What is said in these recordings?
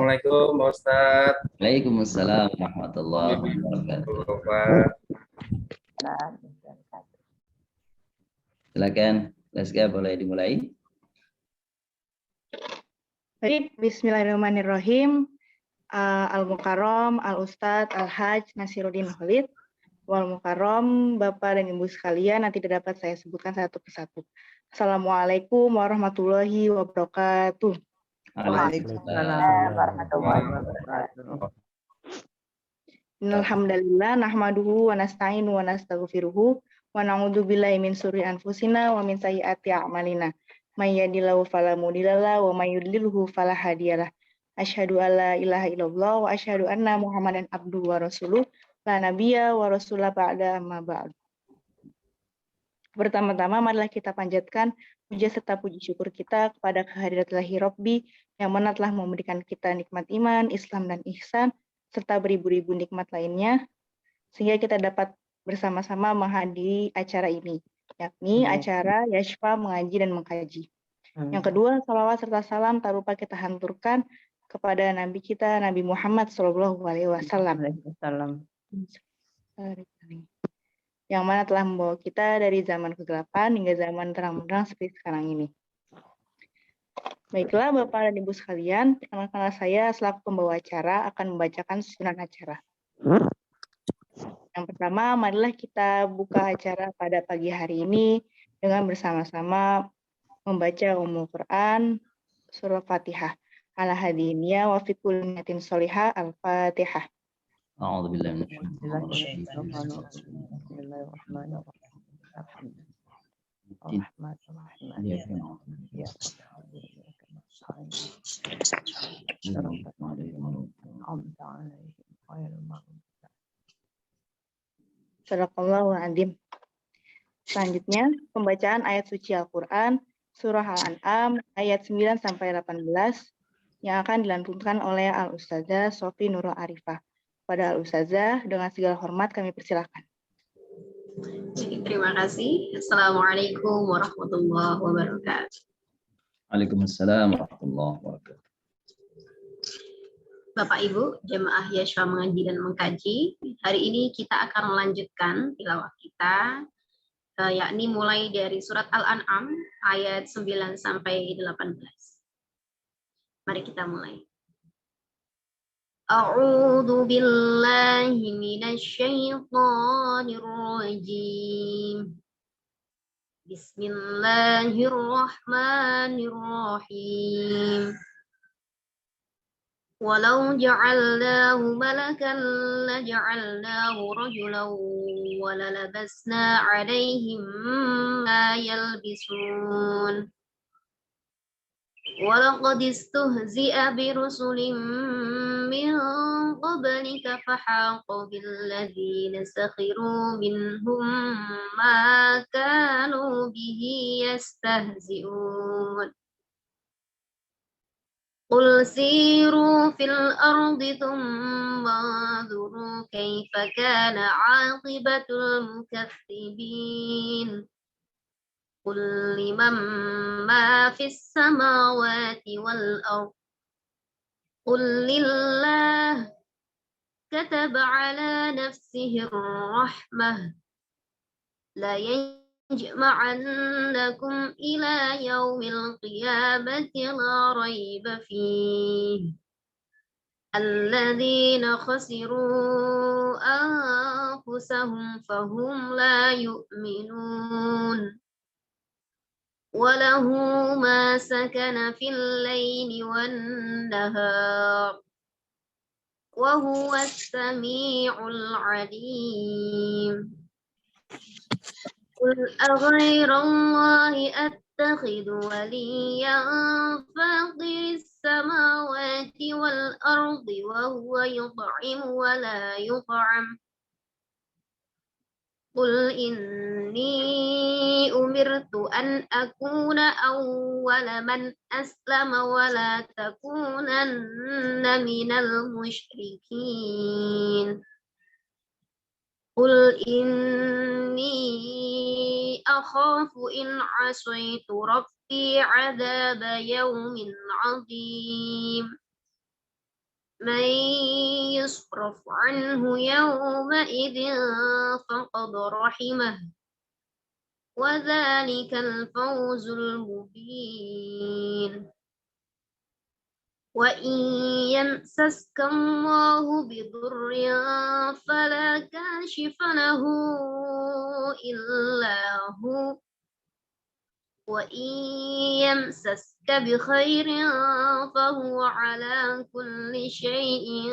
Assalamualaikum Pak Ustadz. Waalaikumsalam warahmatullahi wabarakatuh. Silakan, Leska boleh dimulai. Baik, bismillahirrahmanirrahim. Al-Mukarram, Al-Ustadz, Al-Hajj, Nasiruddin Khalid. Wal-Mukarram, Bapak dan Ibu sekalian, nanti tidak dapat saya sebutkan satu persatu. Assalamualaikum warahmatullahi wabarakatuh. Waalaikumsalam warahmatullahi wabarakatuh. Alhamdulillah, nahmaduhu wa nasta'inu wa nastaghfiruhu wa na'udzubillahi min syururi anfusina wa min sayyiati a'malina. May yahdihillahu fala mudhillalah wa may yudlilhu fala hadiyalah. Asyhadu alla ilaha illallah wa asyhadu anna Muhammadan abduhu wa rasuluh la nabiyya wa rasulah ba'da amma ba'd. Pertama-tama marilah kita panjatkan puja serta puji syukur kita kepada kehadirat Ilahi Rabbi yang mana telah memberikan kita nikmat iman, Islam dan ihsan serta beribu-ribu nikmat lainnya sehingga kita dapat bersama-sama menghadiri acara ini, yakni acara Yashfa mengaji dan mengkaji. Yang kedua, salawat serta salam tak lupa kita hanturkan kepada Nabi kita, Nabi Muhammad SAW. Yang mana telah membawa kita dari zaman kegelapan hingga zaman terang-benderang seperti sekarang ini. Baiklah Bapak dan Ibu sekalian, perkenalkan saya selaku pembawa acara akan membacakan susunan acara. Yang pertama, marilah kita buka acara pada pagi hari ini dengan bersama-sama membaca Ummul Quran, surah Fatihah. Ala hadiniya wa fi kulli niyatin sholihah, Al-Fatihah. A'udzubillahi minasyaitonir Sadaqallahu adzim. Selanjutnya, pembacaan ayat suci Al-Quran, surah Al-An'am, ayat 9 sampai 18 yang akan dilantunkan oleh Al-Ustazah Sofi Nurul Arifah. Pada Al-Ustazah, dengan segala hormat kami persilakan. Terima kasih. Assalamualaikum warahmatullahi wabarakatuh. Waalaikumsalam warahmatullahi wabarakatuh. Bapak Ibu, jemaah Yashfa mengaji dan mengkaji, hari ini kita akan melanjutkan tilawah kita, yakni mulai dari surat Al-An'am ayat 9 sampai 18. Mari kita mulai. A'udzu billahi minasyaitonir rajim. Bismillahirrahmanirrahim. Walau ja'alnahu malakan laja'alnahu rajulan wa lalabasna 'alaihim ma yalbisun. Walaqad istuhzi'a birusulin min qablika fahaqa billadzina sakhiru minhum ma kanu bihi yastahzi'un. Qul siru fil ardi thumma anzuru kaifa kana 'aqibatul mukatsibin. Qul liman ma fis samawati wal ardh. Qul lillah kataba 'ala nafsihi ar-rahmah. La يجمعنكم إلى يوم القيامة لا ريب فيه الذين خسروا أنفسهم فهم لا يؤمنون وله ما سكن في الليل والنهار وهو السميع العليم قل أغير الله أتخذ وليا فاطر السماوات والأرض وهو يطعم ولا يطعم قل إني أمرت أن أكون أول من أسلم ولا تكونن من المشركين قل إني أخاف إن عصيت ربي. ربي عذاب يوم عظيم. قل أغير الله أتخذ وليا فاطر السماوات والأرض وهو يطعم ولا يطعم قل إني أمرت أن أكون أول من أسلم ولا تكونن من المشركين قل إني أخاف إن عصيت ربي عذاب يوم عظيم من يصرف عنه يومئذ فقد رحمه وذلك الفوز المبين وإن يمسسك الله بضر فلا كاشف له إلا هو وإن يمسسك بخير فهو على كل شيء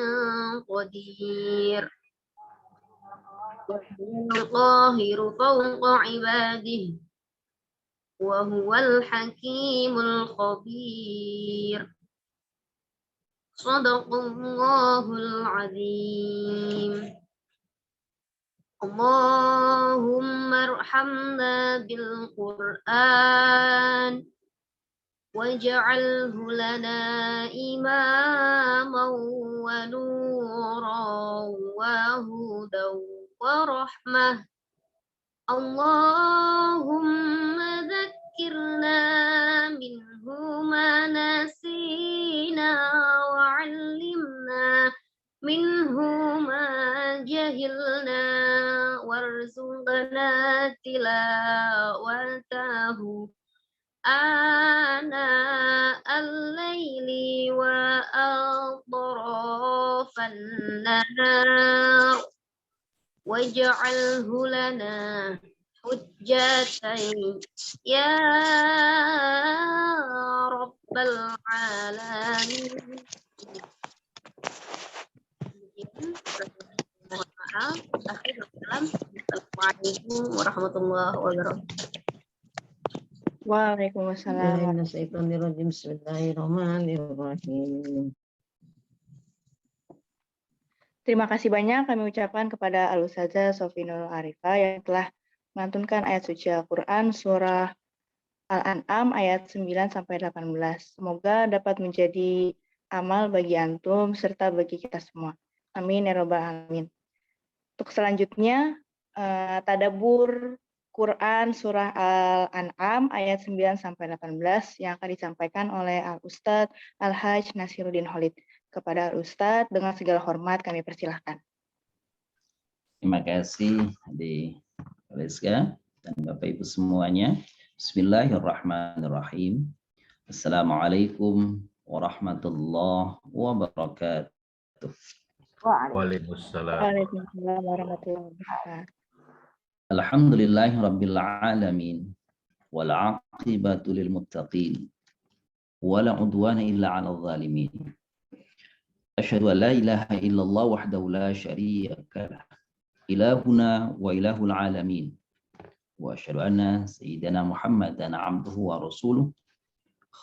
قدير القاهر فوق عباده وهو الحكيم الخبير صدق الله العظيم اللهم ارحمنا بالقرآن واجعله لنا إماما ونورا وهدى ورحمة اللهم ذكرنا منه ما نسينا وعلمنا منه ما جهلنا وارزقنا تلاوته آناء الليل وأطراف النهار واجعله لنا حجتين يا رب العالمين. Mohon maaf. Assalamualaikum warahmatullahi wabarakatuh. Waalaikumsalam. Bismillahirrahmanirrahim. Terima kasih banyak kami ucapkan kepada Al-Ustazah Sofinul Arifah yang telah melantunkan ayat suci Al-Quran surah Al-An'am ayat 9-18. Semoga dapat menjadi amal bagi antum serta bagi kita semua. Amin ya rabbal alamin. Untuk selanjutnya tadabbur Quran surah Al-An'am ayat 9-18 yang akan disampaikan oleh Al-Ustadz Al-Hajj Nasiruddin Khalid. Kepada Al-Ustadz dengan segala hormat kami persilahkan. Terima kasih Adik Rizka dan Bapak Ibu semuanya. Bismillahirrahmanirrahim. Assalamualaikum warahmatullahi wabarakatuh. Waalaikumsalam. Waalaikumsalam warahmatullahi wabarakatuh. Alhamdulillahi rabbil alamin wal aqibatu lil muttaqin wala udwana illa 'alal zalimin. Asyhadu an la ilaha illallah wahdahu la syarika lah ilahuna wa ilahul alamin wa asyhadu anna sayyidana Muhammadan 'abduhu wa rasuluh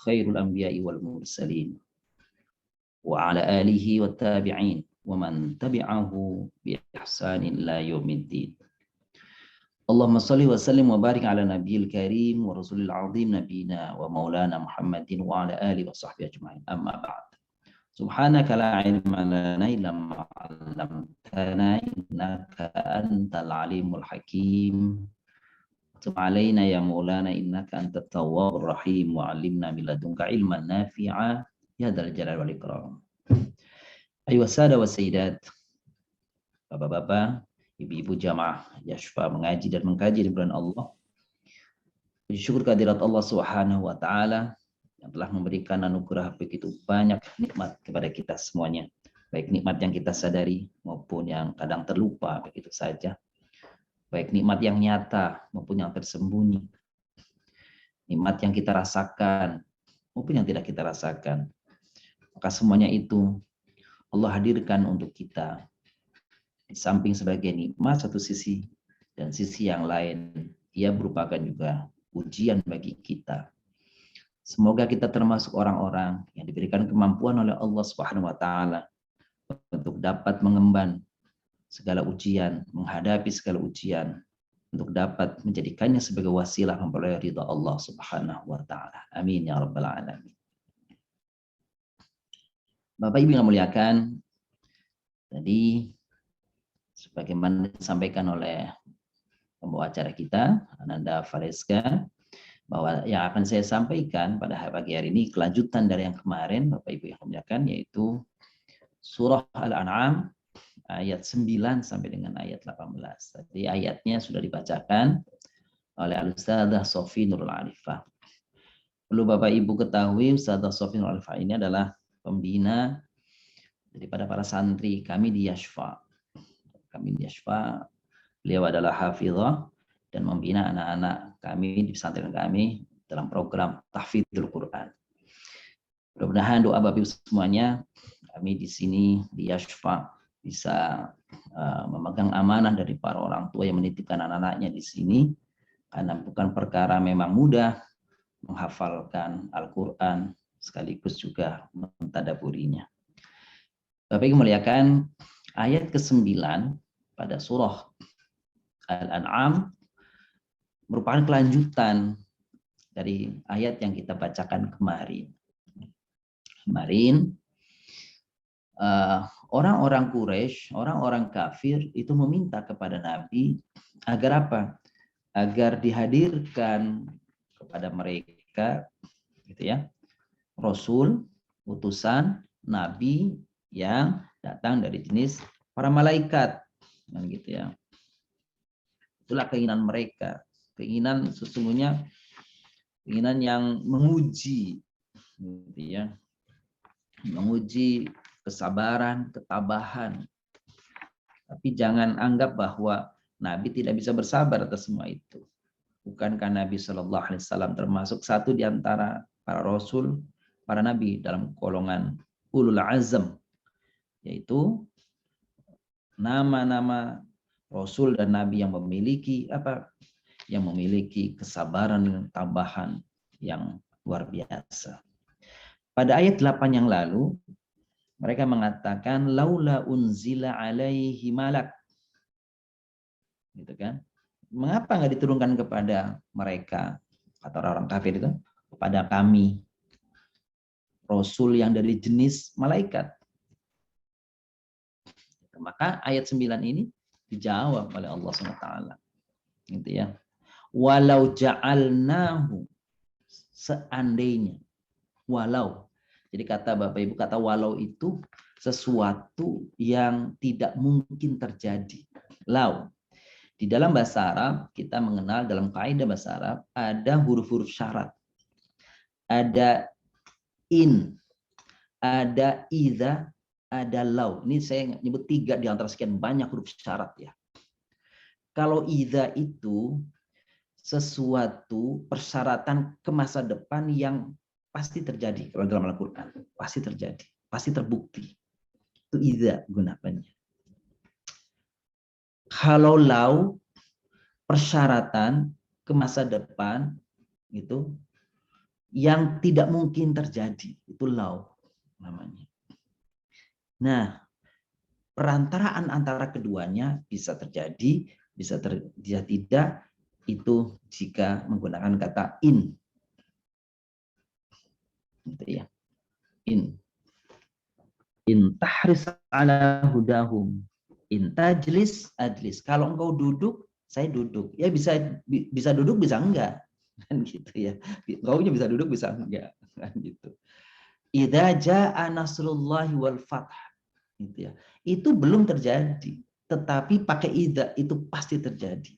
khairul anbiya'i wal mursalin wa ala alihi wat tabi'in wa man tabi'ahu bi ihsanin ila yaumiddin. Allahumma shalli wa sallim wa barik ala nabiyil karim wa rasulil azim nabiyina wa maulana Muhammadin wa ala alihi wa sahbihi ajma'in. Amma ba'd. Subhanaka la ilma lana illa ma 'allamtana innaka antal alimul hakim. Tub alaina ya maulana innaka antat tawwabur rahim wa 'allimna min ladunka ilman nafi'a ya dzal jalali wal ikram. Ayuhas sada wa sayyidat, bapak-bapak, ibu-ibu jamaah Yashfa mengaji dan mengkaji di bulan Allah. Puji syukur kehadirat Allah Subhanahu wa taala yang telah memberikan anugerah begitu banyak nikmat kepada kita semuanya. Baik nikmat yang kita sadari maupun yang kadang terlupa begitu saja. Baik nikmat yang nyata maupun yang tersembunyi. Nikmat yang kita rasakan maupun yang tidak kita rasakan. Maka semuanya itu Allah hadirkan untuk kita. Di samping sebagai nikmat satu sisi dan sisi yang lain, ia merupakan juga ujian bagi kita. Semoga kita termasuk orang-orang yang diberikan kemampuan oleh Allah Subhanahu wa taala untuk dapat mengemban segala ujian, menghadapi segala ujian, untuk dapat menjadikannya sebagai wasilah memperoleh ridha Allah Subhanahu wa taala. Amin ya rabbal alamin. Bapak Ibu yang muliakan, tadi sebagaimana disampaikan oleh pembawa acara kita, Ananda Faleska, bahwa yang akan saya sampaikan pada pagi hari ini kelanjutan dari yang kemarin, Bapak Ibu yang muliakan, yaitu surah Al-An'am ayat 9 sampai dengan ayat 18. Tadi ayatnya sudah dibacakan oleh Al-Ustadzah Sofi Nurul Arifah. Perlu Bapak Ibu ketahui, Ustadzah Sofi Nurul Arifah ini adalah pembina daripada para santri kami di Yashfa. Beliau adalah hafizah dan membina anak-anak kami di pesantren kami dalam program tahfidzul Quran. Mudah-mudahan doa Bapak Ibu semuanya, kami di sini di Yashfa bisa memegang amanah dari para orang tua yang menitipkan anak-anaknya di sini, karena bukan perkara memang mudah menghafalkan Al-Quran sekaligus juga mentadaburinya. Bapak Ibu muliakan, ayat ke-9 pada surah Al-An'am merupakan kelanjutan dari ayat yang kita bacakan kemarin. Orang-orang Quraisy, orang-orang kafir itu meminta kepada Nabi agar apa? Agar dihadirkan kepada mereka, gitu ya, Rasul, utusan, Nabi yang datang dari jenis para malaikat, gitu ya. Itulah keinginan mereka, keinginan sesungguhnya keinginan yang menguji, gitu ya, menguji kesabaran, ketabahan. Tapi jangan anggap bahwa Nabi tidak bisa bersabar atas semua itu. Bukankah Nabi Shallallahu Alaihi Wasallam termasuk satu di antara para rasul, para nabi dalam golongan ulul azm, yaitu nama-nama rasul dan nabi yang memiliki apa? Yang memiliki kesabaran dan tambahan yang luar biasa. Pada ayat 8 yang lalu, mereka mengatakan laula unzila alaihi malak. Gitu kan? Mengapa nggak diturunkan kepada mereka, kata orang kafir itu, kepada kami, rasul yang dari jenis malaikat? Maka ayat 9 ini dijawab oleh Allah SWT. Gitu ya. Walau ja'alnahu, seandainya, walau. Jadi kata Bapak Ibu, kata walau itu sesuatu yang tidak mungkin terjadi. Lau. Di dalam bahasa Arab, kita mengenal dalam kaidah bahasa Arab, ada huruf-huruf syarat. Ada in, ada idza, ada lau. Ini saya nyebut 3 di antara sekian banyak huruf syarat ya. Kalau idza itu sesuatu persyaratan ke masa depan yang pasti terjadi. Kalau dalam Al-Quran, pasti terjadi, pasti terbukti. Itu idza gunakannya. Kalau lau, persyaratan ke masa depan itu yang tidak mungkin terjadi, itu lau namanya. Nah, perantaraan antara keduanya bisa terjadi, bisa tidak, itu jika menggunakan kata in. Gitu ya. In tahris ala hudahum, in tajlis ajlis. Kalau engkau duduk, saya duduk. Ya bisa duduk, bisa enggak, kan gitu ya. Engkau bisa duduk, bisa enggak, kan gitu. Idza jaa nasrullahi wal fath, gitu ya. Itu belum terjadi, tetapi pakai idza itu pasti terjadi.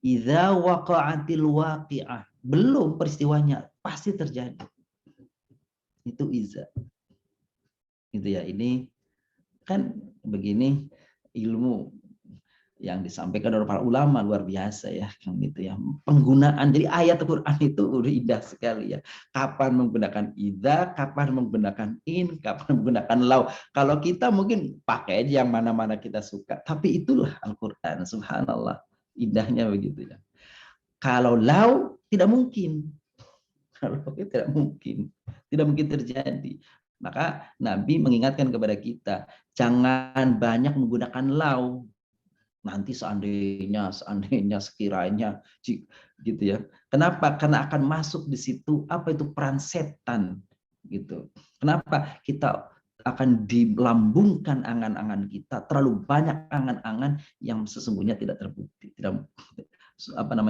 Idza waqa'atil waqi'ah, belum peristiwanya, pasti terjadi. Itu idza. Gitu ya. Ini kan begini ilmu yang disampaikan oleh para ulama luar biasa ya, kan gitu ya. Penggunaan jadi ayat Al-Qur'an itu udah indah sekali ya. Kapan menggunakan idza, kapan menggunakan in, kapan menggunakan lau. Kalau kita mungkin pakai aja yang mana-mana kita suka, tapi itulah Al-Qur'an, subhanallah. Indahnya begitu ya. Kalau lau tidak mungkin. Kalau tidak mungkin. Tidak mungkin terjadi. Maka Nabi mengingatkan kepada kita, jangan banyak menggunakan lau. Nanti seandainya sekiranya gitu ya. Kenapa? Karena akan masuk di situ apa itu peran setan gitu. Kenapa? Kita akan dilambungkan angan-angan kita, terlalu banyak angan-angan yang sesungguhnya tidak terbukti, tidak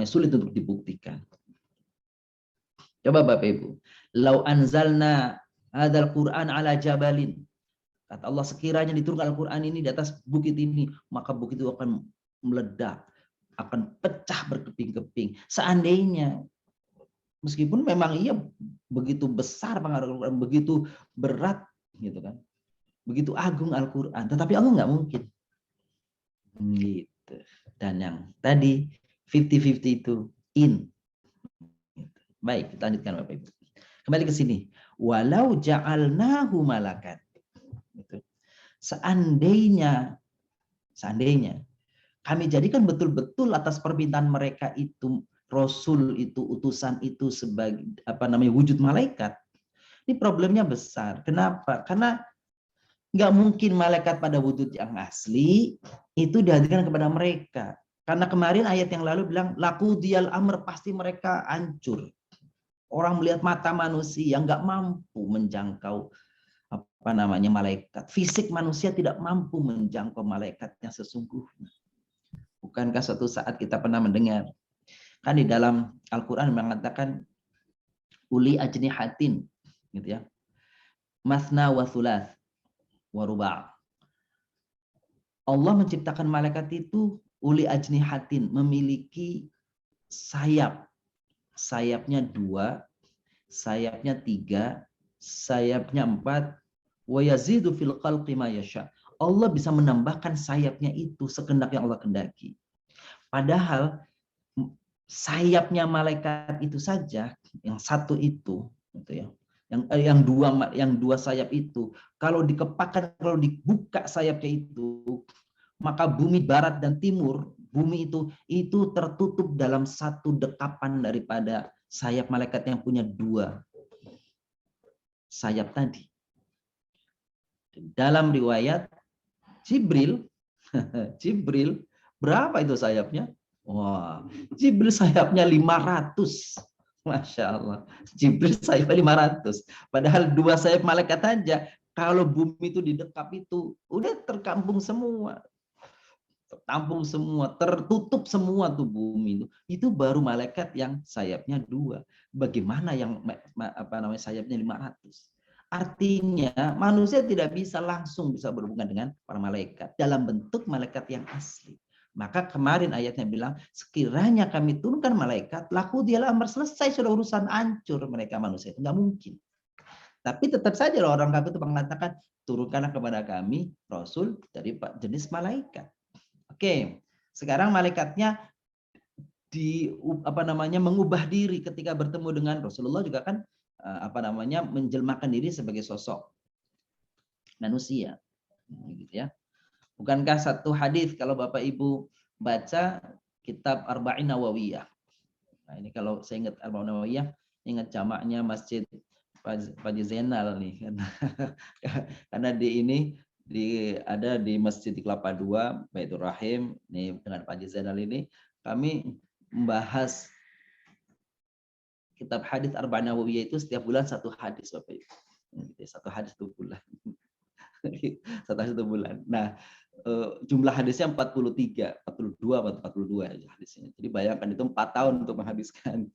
sulit untuk dibuktikan. Coba Bapak Ibu, lau anzalna hadzal Qur'an ala jabalin, Kata Allah, sekiranya diturunkan Al-Quran ini di atas bukit ini, maka bukit itu akan meledak, akan pecah berkeping-keping. Seandainya, meskipun memang iya begitu besar pengaruh Al-Quran, begitu berat, gitu kan, begitu agung Al-Quran, tetapi Allah nggak mungkin. Gitu. Dan yang tadi 50-50 itu in. Baik, kita lanjutkan Bapak Ibu. Kembali ke sini. Walau ja'alnahu malakan. Gitu. Seandainya kami jadikan betul-betul atas permintaan mereka itu, Rasul itu, utusan itu sebagai wujud malaikat. Ini problemnya besar. Kenapa? Karena nggak mungkin malaikat pada wujud yang asli itu dihadirkan kepada mereka. Karena kemarin ayat yang lalu bilang laku dial amr, pasti mereka hancur. Orang melihat mata manusia nggak mampu menjangkau malaikat. Fisik manusia tidak mampu menjangkau malaikat yang sesungguhnya. Bukankah suatu saat kita pernah mendengar kan di dalam Al-Quran mengatakan uli ajnihatin, gitu ya, masna wa thulath wa ruba'. Allah menciptakan malaikat itu uli ajnihatin, memiliki sayap. Sayapnya 2, sayapnya 3, sayapnya 4, wa yazidu fil khalqi ma yasha. Allah bisa menambahkan sayapnya itu sekendak yang Allah kendaki. Padahal sayapnya malaikat itu saja, yang satu itu, gitu ya, yang dua sayap itu, kalau dikepakkan, kalau dibuka sayapnya itu, maka bumi barat dan timur, bumi itu tertutup dalam satu dekapan daripada sayap malaikat yang punya 2 sayap tadi. Dalam riwayat Jibril, Jibril berapa itu sayapnya? Wah, Jibril sayapnya 500. Masya Allah. Jibril sayapnya 500. Padahal 2 sayap malaikat aja. Kalau bumi itu didekap itu, udah terkampung semua. Tertampung semua, tertutup semua tuh bumi itu. Itu baru malaikat yang sayapnya 2. Bagaimana yang sayapnya 500? Artinya manusia tidak bisa langsung bisa berhubungan dengan para malaikat dalam bentuk malaikat yang asli. Maka kemarin ayatnya bilang, sekiranya kami turunkan malaikat, laku dialah amar, selesai sudah urusan, hancur mereka manusia. Itu nggak mungkin. Tapi tetap saja orang kafir itu mengatakan, turunkanlah kepada kami Rasul dari jenis malaikat. Oke, sekarang malaikatnya mengubah diri ketika bertemu dengan Rasulullah juga kan menjelmakan diri sebagai sosok manusia, gitu ya. Bukankah satu hadis kalau Bapak Ibu baca kitab Arba'in Nawawiyah. Nah, ini kalau saya ingat Arba'in Nawawiyah, ingat jamaknya Masjid Pak Zainal nih, karena ada di Masjid Kelapa II, Baitur Rahim, nih dengan Pak Zainal ini kami membahas kitab hadis Arba'in Nawawiyah itu setiap bulan 1 hadis Bapak Ibu. 1 hadis 1 bulan. 1 hadis 1 bulan. Nah, jumlah hadisnya 42 aja hadisnya. Jadi bayangkan itu 4 tahun untuk menghabiskan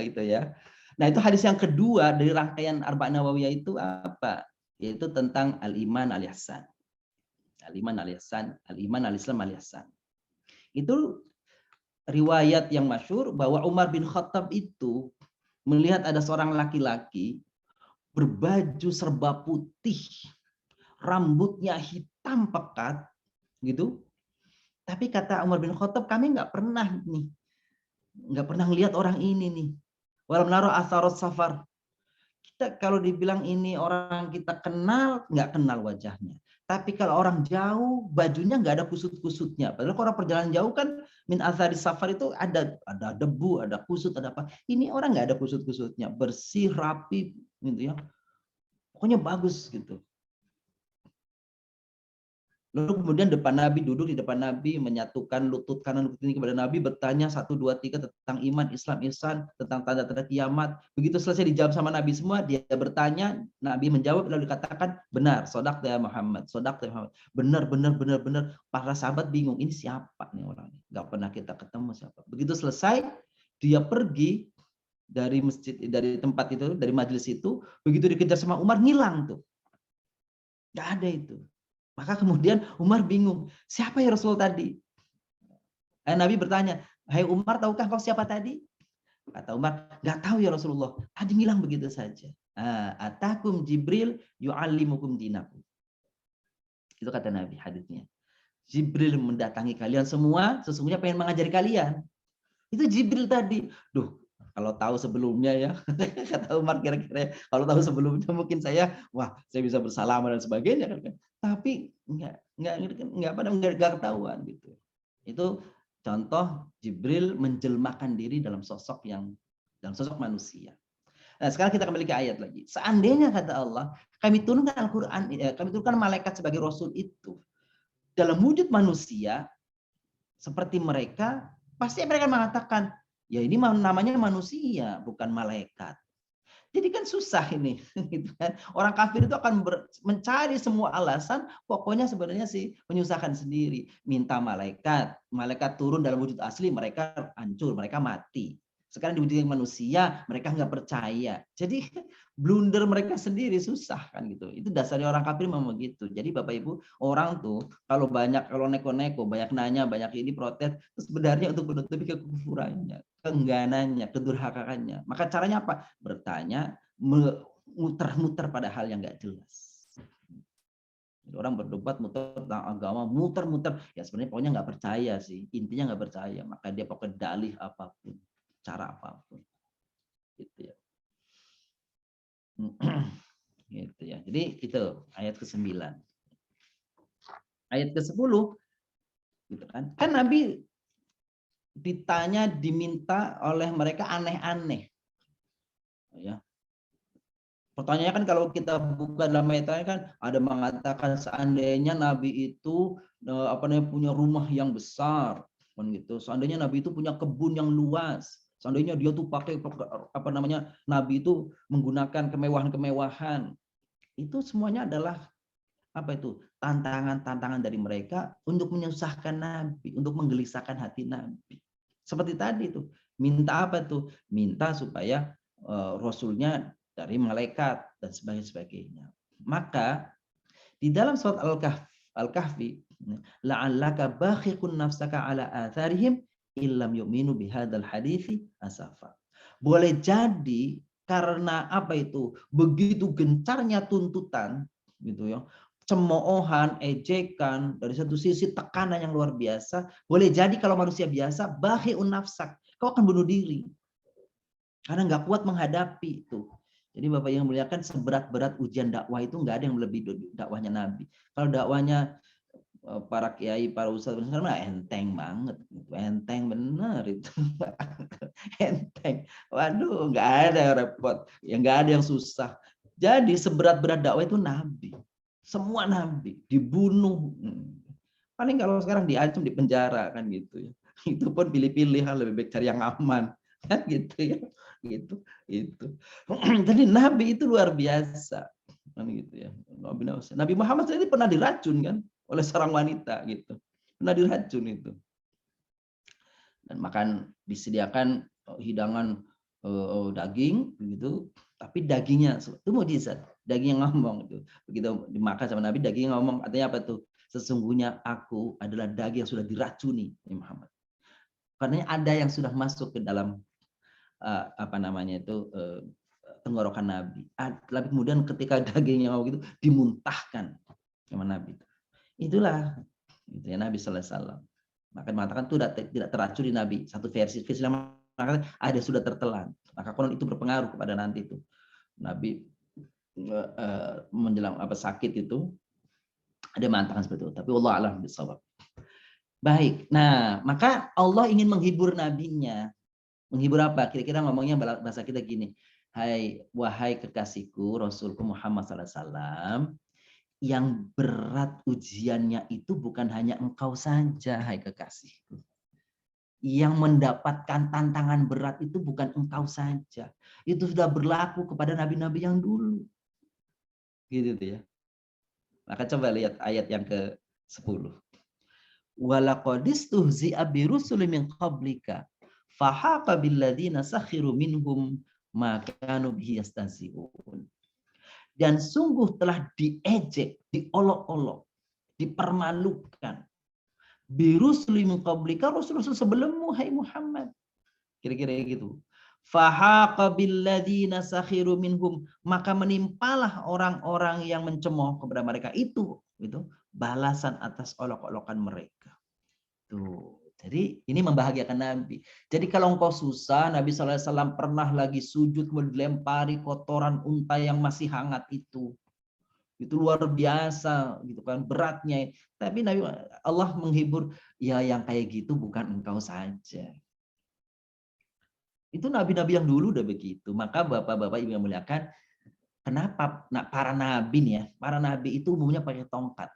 gitu ya. Nah, itu hadis yang kedua dari rangkaian Arba'in Nawawiyah itu apa? Yaitu tentang al-iman al-ihsan. Al-iman al-ihsan, al-iman al-islam al-ihsan. Itu riwayat yang masyhur bahwa Umar bin Khattab itu melihat ada seorang laki-laki berbaju serba putih, rambutnya hitam pekat, gitu. Tapi kata Umar bin Khattab, kami nggak pernah lihat orang ini nih. Walau menaruh asarot safar. Kita kalau dibilang ini orang kita kenal, nggak kenal wajahnya. Tapi kalau orang jauh, bajunya nggak ada kusut-kusutnya. Padahal kalau orang perjalanan jauh kan min asari safar itu ada debu, ada kusut, ada apa. Ini orang nggak ada kusut-kusutnya, bersih, rapi, gitu ya. Pokoknya bagus gitu. Lalu kemudian duduk di depan Nabi, menyatukan lutut kanan lutut ini kepada Nabi, bertanya 1, 2, 3 tentang iman, Islam, ihsan, tentang tanda-tanda kiamat. Begitu selesai dijawab sama Nabi semua, dia bertanya, Nabi menjawab, lalu dikatakan, benar, sodaqta ya Muhammad, sodaqta ya Muhammad. Benar. Para sahabat bingung, ini siapa nih orang? Nggak pernah kita ketemu siapa. Begitu selesai, dia pergi dari masjid, dari tempat itu, dari majelis itu, begitu dikejar sama Umar, ngilang tuh. Nggak ada itu. Maka kemudian Umar bingung, siapa ya Rasul tadi? Nabi bertanya, hai Umar, tahukah kau siapa tadi? Kata Umar, nggak tahu ya Rasulullah. Tadi ngilang begitu saja. Atakum Jibril yu'allimukum dinakum. Itu kata Nabi hadisnya. Jibril mendatangi kalian semua, sesungguhnya pengen mengajari kalian. Itu Jibril tadi. Duh, kalau tahu sebelumnya ya, kata Umar kira-kira, kalau tahu sebelumnya mungkin saya bisa bersalaman dan sebagainya kan. Tapi nggak ketahuan gitu. Itu contoh Jibril menjelmakan diri dalam sosok manusia. Nah, sekarang kita kembali ke ayat lagi. Seandainya kata Allah, kami turunkan Al-Qur'an, kami turunkan malaikat sebagai rasul itu dalam wujud manusia seperti mereka, pasti mereka mengatakan, ya ini namanya manusia, bukan malaikat. Jadi kan susah ini. Orang kafir itu akan mencari semua alasan, pokoknya sebenarnya sih menyusahkan sendiri. Minta malaikat turun dalam wujud asli, mereka hancur, mereka mati. Sekarang di wujud manusia, mereka nggak percaya. Jadi blunder mereka sendiri, susah kan gitu. Itu dasarnya orang kafir memang begitu. Jadi Bapak Ibu, orang tuh kalau neko-neko, banyak nanya, banyak ini protes, itu sebenarnya untuk menutupi kekufurannya, keengganannya, kedurhakaannya. Maka caranya apa? Bertanya, muter-muter pada hal yang nggak jelas. Orang berdebat muter tentang agama, muter-muter, ya sebenarnya pokoknya nggak percaya sih, intinya nggak percaya, maka dia pakai dalih apapun, cara apapun, gitu ya. Gitu ya. Jadi itu ayat ke-9. Ayat ke-10 gitu kan. Kan Nabi diminta oleh mereka aneh-aneh. Ya. Pertanyaannya kan kalau kita buka dalam ayat kan ada mengatakan seandainya Nabi itu punya rumah yang besar, kan gitu. Seandainya Nabi itu punya kebun yang luas, seandainya dia tuh pakai Nabi itu menggunakan kemewahan-kemewahan. Itu semuanya adalah tantangan-tantangan dari mereka untuk menyusahkan Nabi, untuk menggelisahkan hati Nabi. Seperti tadi tuh, minta apa tuh? Minta supaya Rasulnya dari malaikat dan sebagainya. Maka di dalam surat Al-Kahfi, la'allaka bakhiqun nafsaka ala atharihim illam yu'minu bihadzal hadithi asafa. Boleh jadi karena begitu gencarnya tuntutan gitu ya, cemoohan, ejekan, dari satu sisi tekanan yang luar biasa, boleh jadi kalau manusia biasa bakhi'un nafsak, kau akan bunuh diri. Karena nggak kuat menghadapi itu. Jadi Bapak yang muliakan, seberat-berat ujian dakwah itu nggak ada yang lebih dakwahnya Nabi. Kalau dakwahnya para kiai, para ustadz, enteng banget, enteng bener itu, enteng. Waduh, nggak ada yang repot, nggak ada yang susah. Jadi seberat-berat dakwah itu Nabi, semua Nabi dibunuh. Paling kalau sekarang diancam, di penjara kan gitu ya. Itu pun pilih-pilih, lebih baik cari yang aman. Kan gitu ya, gitu itu. Jadi Nabi itu luar biasa kan gitu ya. Nabi Muhammad sendiri pernah diracun kan oleh seorang wanita gitu, pernah diracun itu, dan makan disediakan hidangan daging begitu, tapi dagingnya itu mukjizat, daging yang ngomong itu begitu dimakan sama Nabi, daging yang ngomong, artinya apa tuh? Sesungguhnya aku adalah daging yang sudah diracuni Muhammad, karena ada yang sudah masuk ke dalam tenggorokan Nabi. Tapi kemudian ketika dagingnya gitu dimuntahkan sama Nabi. Itulah itu ya Nabi sallallahu alaihi wasallam. Maka mengatakan itu tidak teracuni Nabi. Satu versi yang mengatakan ada sudah tertelan. Maka konon itu berpengaruh kepada nanti itu. Nabi menjelang sakit itu ada mengatakan seperti itu. Tapi Allah a'lam bishawab. Baik. Nah, maka Allah ingin menghibur nabinya. Menghibur apa? Kira-kira ngomongnya bahasa kita gini. Wahai kekasihku, Rasulku Muhammad SAW, yang berat ujiannya itu bukan hanya engkau saja, hai kekasihku. Yang mendapatkan tantangan berat itu bukan engkau saja. Itu sudah berlaku kepada nabi-nabi yang dulu. Gitu ya. Maka coba lihat ayat yang ke-10. Walaqadistuhzi'a birusulin min qablika fahaqa billadzina sakhiru minhum ma kanu bihi yastahzi'un. dan sungguh telah diejek, diolok-olok, dipermalukan. Birusli min qablika, rasul-rasul sebelummu hai Muhammad. Kira-kira gitu. Fahaqa billadzina sakhiru minhum, maka menimpalah orang-orang yang mencemooh kepada mereka itu balasan atas olok-olokan mereka. Tuh. Jadi ini membahagiakan Nabi. Jadi kalau engkau susah, Nabi SAW pernah lagi sujud melempari kotoran unta yang masih hangat itu. Itu luar biasa gitu kan beratnya. Tapi Nabi Allah menghibur, ya yang kayak gitu bukan engkau saja. Itu nabi-nabi yang dulu udah begitu. Maka bapak-bapak ibu yang muliakan, kenapa para nabi nih ya? Para nabi itu umumnya pakai tongkat.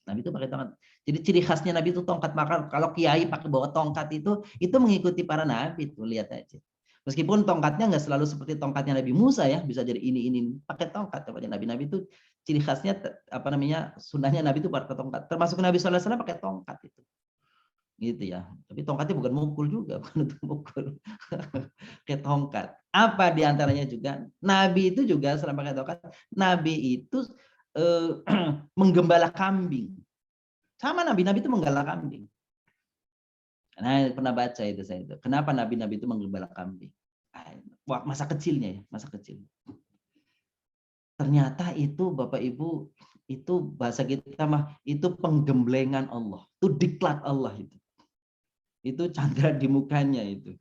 Nabi itu pakai tongkat. Jadi ciri khasnya Nabi itu tongkat. Maka kalau kiai pakai bawa tongkat itu mengikuti para nabi tuh, lihat aja. Meskipun tongkatnya nggak selalu seperti tongkatnya Nabi Musa ya, bisa jadi ini pakai tongkat. Nabi-nabi itu ciri khasnya sunnahnya Nabi itu pakai tongkat. Termasuk Nabi SAW pakai tongkat itu. Gitu ya. Tapi tongkatnya bukan mukul juga, bukan untuk mukul. Kayak tongkat. Apa diantaranya juga? Nabi itu juga selama pakai tongkat, Nabi itu menggembala kambing. Sama Nabi itu menggembala kambing. Nah, pernah baca itu saya itu. Kenapa Nabi itu menggembala kambing? Wah, masa kecilnya ya, masa kecil. Ternyata itu Bapak Ibu, itu bahasa kita mah itu penggemblengan Allah. Itu diklat Allah itu. Itu candra di mukanya itu.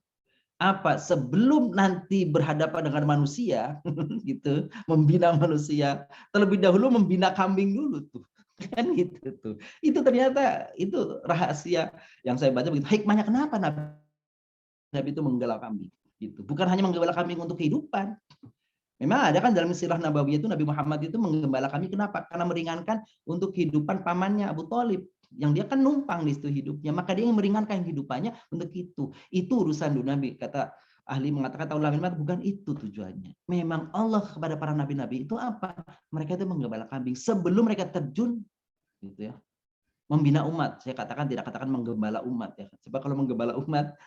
Apa? Sebelum nanti berhadapan dengan manusia, gitu, membina manusia, terlebih dahulu membina kambing dulu tuh. Kan gitu tuh. Itu ternyata itu rahasia yang saya baca begitu. Hikmahnya kenapa Nabi itu menggembala kambing? Gitu. Bukan hanya menggembala kambing untuk kehidupan. Memang ada kan dalam sirah Nabawiyah itu Nabi Muhammad itu menggembala kambing. Kenapa? Karena meringankan untuk kehidupan pamannya Abu Thalib. Yang dia kan numpang di situ hidupnya, maka dia yang meringankan hidupannya untuk itu. Itu urusan dunia. Nabi, kata ahli mengatakan ulama bukan itu tujuannya. Memang Allah kepada para nabi-nabi itu apa? Mereka itu menggembala kambing sebelum mereka terjun gitu ya. Membina umat. Saya tidak katakan menggembala umat ya. Sebab kalau menggembala umat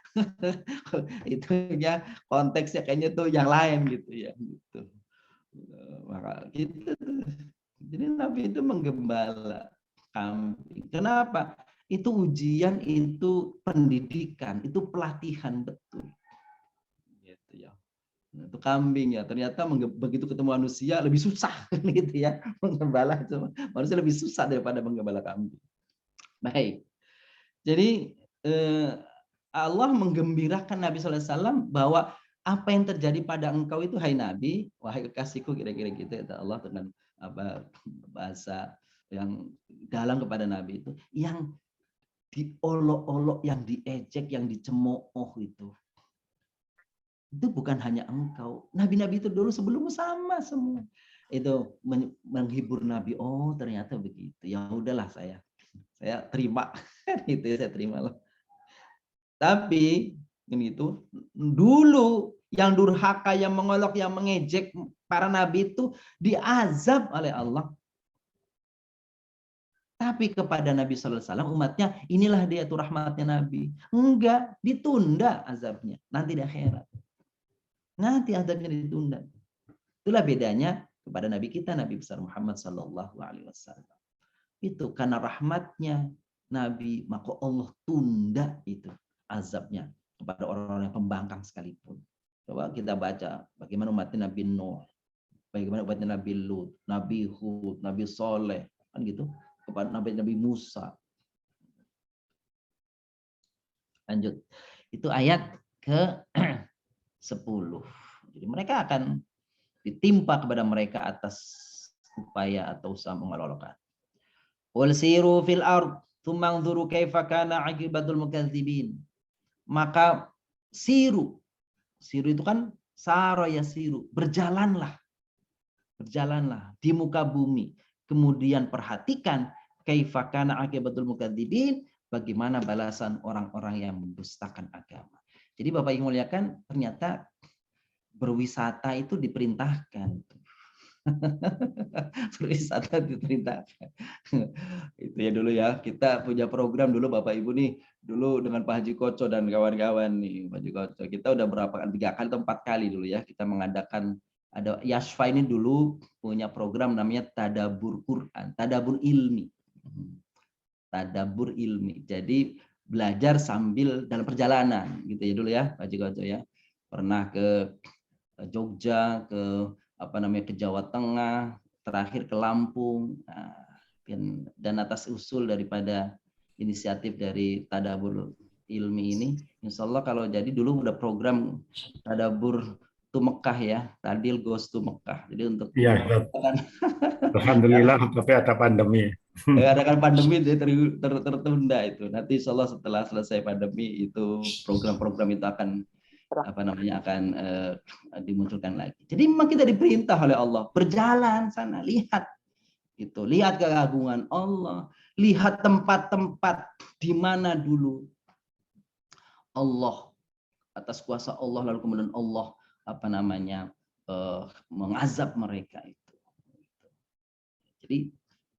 itu ya konteksnya kayaknya tuh yang lain gitu ya gitu. Maka gitu. Jadi Nabi itu menggembala kambing. Kenapa? Itu ujian, itu pendidikan, itu pelatihan betul. Gitu ya. Nah, itu kambing ya. Ternyata begitu ketemu manusia lebih susah gitu ya. Menggembala itu manusia lebih susah daripada menggembala kambing. Baik. Jadi Allah menggembirakan Nabi SAW bahwa apa yang terjadi pada engkau itu hai Nabi, wahai kekasihku, kira-kira gitu ya Allah dengan apa bahasa yang dalam kepada Nabi itu, yang diolok-olok, yang diejek, yang dicemooh itu bukan hanya engkau. Nabi-nabi itu dulu sebelummu sama semua. Itu menghibur Nabi. Oh ternyata begitu. Ya udahlah saya terima. Itu saya terima loh. Tapi ini itu dulu yang durhaka, yang mengolok, yang mengejek para nabi itu diazab oleh Allah. Tapi kepada Nabi Sallallahu Alaihi Wasallam umatnya, inilah dia tuh rahmatnya Nabi. Enggak, ditunda azabnya nanti di akhirat. Nanti azabnya ditunda. Itulah bedanya kepada Nabi kita, Nabi besar Muhammad Sallallahu Alaihi Wasallam. Itu karena rahmatnya Nabi, maka Allah tunda itu azabnya kepada orang-orang yang pembangkang sekalipun. Coba kita baca bagaimana umatnya Nabi Nuh, bagaimana umatnya Nabi Lut, Nabi Hud, Nabi Soleh, kan gitu, kepada Nabi Musa. Lanjut. Itu ayat ke-10. Jadi mereka akan ditimpa kepada mereka atas upaya atau usaha mengelolokan. Wal siru fil ard tsumma anzuru kaifa kana aqibatul mukadzibin. Maka siru itu kan sara ya siru, berjalanlah di muka bumi, kemudian perhatikan kaifa kana aqibatul mukadzibin, bagaimana balasan orang-orang yang mendustakan agama. Jadi Bapak yang muliakan, ternyata berwisata itu diperintahkan. Berwisata diperintahkan. Itu ya dulu ya, kita punya program dulu Bapak Ibu nih, dulu dengan Pak Haji Koco dan kawan-kawan nih, Pak Haji Koco. Kita udah 3 kali atau 4 kali dulu ya, kita mengadakan Ada Yashfa ini dulu punya program namanya Tadabur Quran, Tadabur Ilmi. Tadabur Ilmi. Jadi belajar sambil dalam perjalanan gitu ya dulu ya, Pak Joko ya. Pernah ke Jogja, ke ke Jawa Tengah, terakhir ke Lampung. Dan atas usul daripada inisiatif dari Tadabur Ilmi ini, insya Allah kalau jadi dulu udah program Tadabur to Mekah ya, Tadil goes to Mekah. Jadi untuk alhamdulillah tapi ada pandemi. Ada pandemi tertunda itu. Nanti insya Allah setelah selesai pandemi itu program-program itu akan akan dimunculkan lagi. Jadi memang kita diperintah oleh Allah berjalan sana, lihat itu, lihat keagungan Allah, lihat tempat-tempat di mana dulu Allah atas kuasa Allah lalu kemudian Allah mengazab mereka itu. Jadi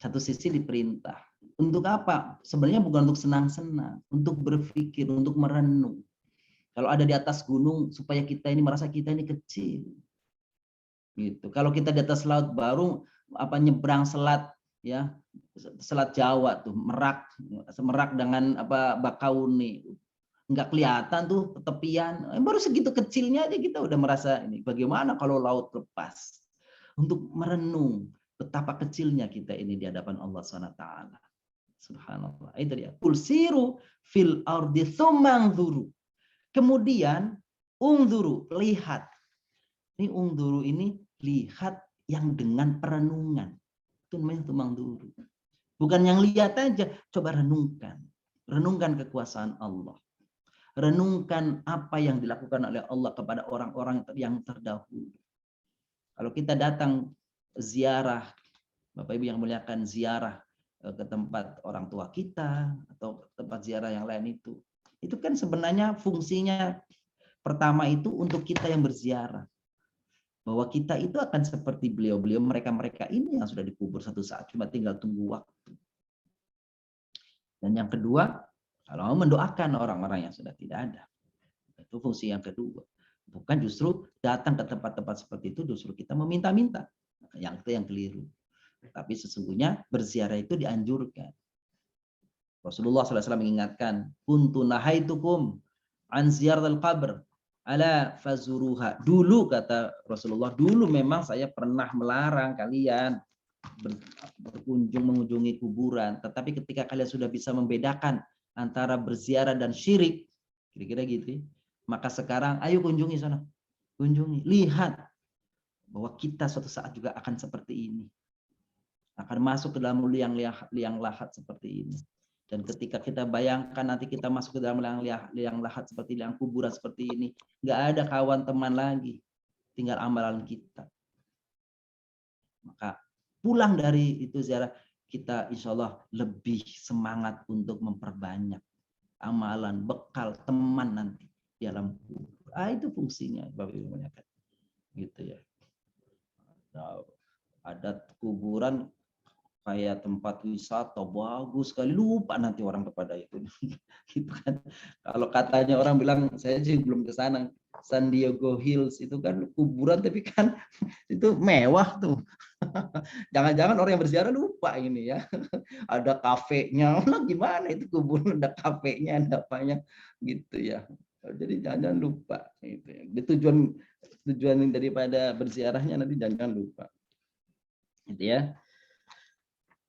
satu sisi diperintah untuk apa? Sebenarnya bukan untuk senang-senang, untuk berpikir, untuk merenung. Kalau ada di atas gunung supaya kita ini merasa kita ini kecil. Gitu. Kalau kita di atas laut baru nyebrang selat ya, Selat Jawa tuh, Merak dengan Bakauni. Enggak kelihatan tuh tepian. Baru segitu kecilnya aja kita udah merasa ini. Bagaimana kalau laut lepas? Untuk merenung betapa kecilnya kita ini di hadapan Allah SWT. Subhanallah. Itu dia. Qul siru fil ardi tsumma anzuru. Kemudian ungzuru, lihat. Ini ungzuru ini lihat yang dengan perenungan. Itu namanya tumangzuru. Bukan yang lihat aja, coba renungkan. Renungkan kekuasaan Allah. Renungkan apa yang dilakukan oleh Allah kepada orang-orang yang terdahulu. Kalau kita datang ziarah, Bapak Ibu yang muliakan, ziarah ke tempat orang tua kita atau tempat ziarah yang lain itu kan sebenarnya fungsinya pertama itu untuk kita yang berziarah, bahwa kita itu akan seperti beliau-beliau, mereka ini yang sudah dikubur satu saat, cuma tinggal tunggu waktu. Dan yang kedua, kalau mendoakan orang-orang yang sudah tidak ada, itu fungsi yang kedua. Bukan justru datang ke tempat-tempat seperti itu justru kita meminta-minta, yang itu yang keliru. Tapi sesungguhnya berziarah itu dianjurkan. Rasulullah SAW mengingatkan, kuntu nahaitukum an ziyaratil qabr ala fazuruha. Dulu kata Rasulullah, dulu memang saya pernah melarang kalian berkunjung mengunjungi kuburan, tetapi ketika kalian sudah bisa membedakan antara berziarah dan syirik, kira-kira gitu, maka sekarang ayo kunjungi sana. Kunjungi, lihat bahwa kita suatu saat juga akan seperti ini. Akan masuk ke dalam liang lahat seperti ini. Dan ketika kita bayangkan nanti kita masuk ke dalam liang lahat seperti liang kuburan seperti ini, nggak ada kawan teman lagi, tinggal amalan kita. Maka pulang dari itu ziarah, kita insya Allah lebih semangat untuk memperbanyak amalan, bekal, teman nanti di alam kubur. Itu fungsinya, Bapak Ibu menyampaikan. Gitu ya. Nah, ada kuburan kayak tempat wisata bagus sekali, lupa nanti orang kepada itu. Gitu kan. Kalau katanya orang bilang, saya sih belum ke sana, San Diego Hills itu kan kuburan tapi kan itu mewah tuh. Jangan-jangan orang yang berziarah lupa ini ya. Ada kafenya, gimana itu kuburan, ada kafenya, ada apanya gitu ya. Jadi jangan lupa itu. Tujuan daripada berziarahnya nanti jangan lupa. Gitu ya.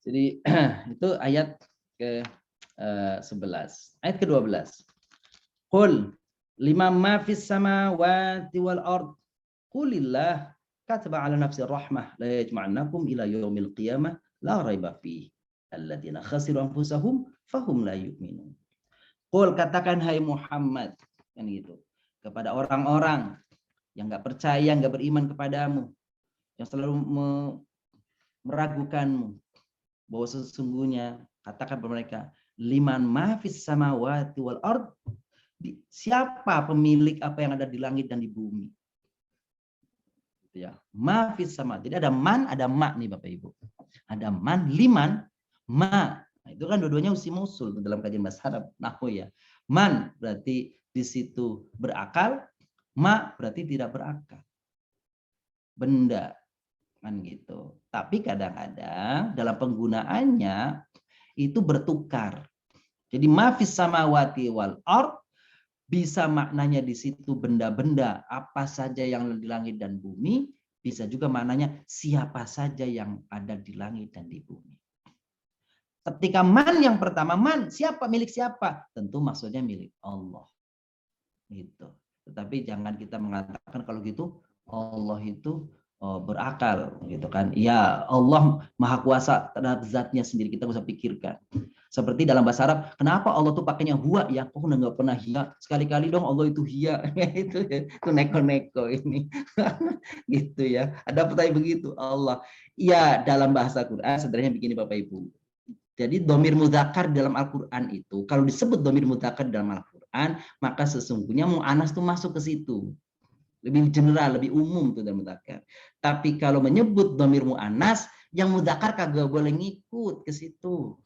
Jadi itu ayat ke-11. Ayat ke-12. Qul liman ma fis samawati wal ard qulillah kataba ala nafsi rahmah la yajma'annakum ila yaumil qiyamah la raiba fihi alladziina khasiru anfusahum fahum la yu'minun. Qul, katakan hai Muhammad, kan gitu, kepada orang-orang yang enggak percaya, enggak beriman kepadamu, yang selalu meragukanmu, bahwa sesungguhnya, katakan kepada mereka, liman mafis samawati wal ard, siapa pemilik apa yang ada di langit dan di bumi. Ya, mafis sama. Jadi ada man, ada ma nih Bapak Ibu. Ada man, liman, ma. Nah, itu kan dua-duanya usim usul dalam kajian bahasa Arab, nahwu ya. Man berarti di situ berakal, ma berarti tidak berakal. benda, kan gitu. Tapi kadang-kadang dalam penggunaannya itu bertukar. Jadi mafis samawati wal ard bisa maknanya di situ benda-benda apa saja yang di langit dan bumi, bisa juga maknanya siapa saja yang ada di langit dan di bumi. Ketika man yang pertama, man siapa, milik siapa? Tentu maksudnya milik Allah. Gitu. Tetapi jangan kita mengatakan kalau gitu Allah itu berakal gitu kan. Ya, Allah Maha Kuasa terhadap zatnya sendiri, kita nggak usah pikirkan. Seperti dalam bahasa Arab, kenapa Allah tuh pakainya huwa ya? Kok nggak pernah hiya? Sekali-kali dong Allah itu hiya. itu neko-neko ini. Gitu ya. Ada pertanyaan begitu Allah. Ya, dalam bahasa Quran sebenarnya begini Bapak Ibu. Jadi domir mudzakkar dalam Al-Quran itu, kalau disebut domir mudzakkar dalam Al-Quran, maka sesungguhnya mu'anas itu masuk ke situ. Lebih general, lebih umum tuh dalam mudzakkar. Tapi kalau menyebut domir mu'anas, yang mudzakkar kagak boleh ngikut ke situ.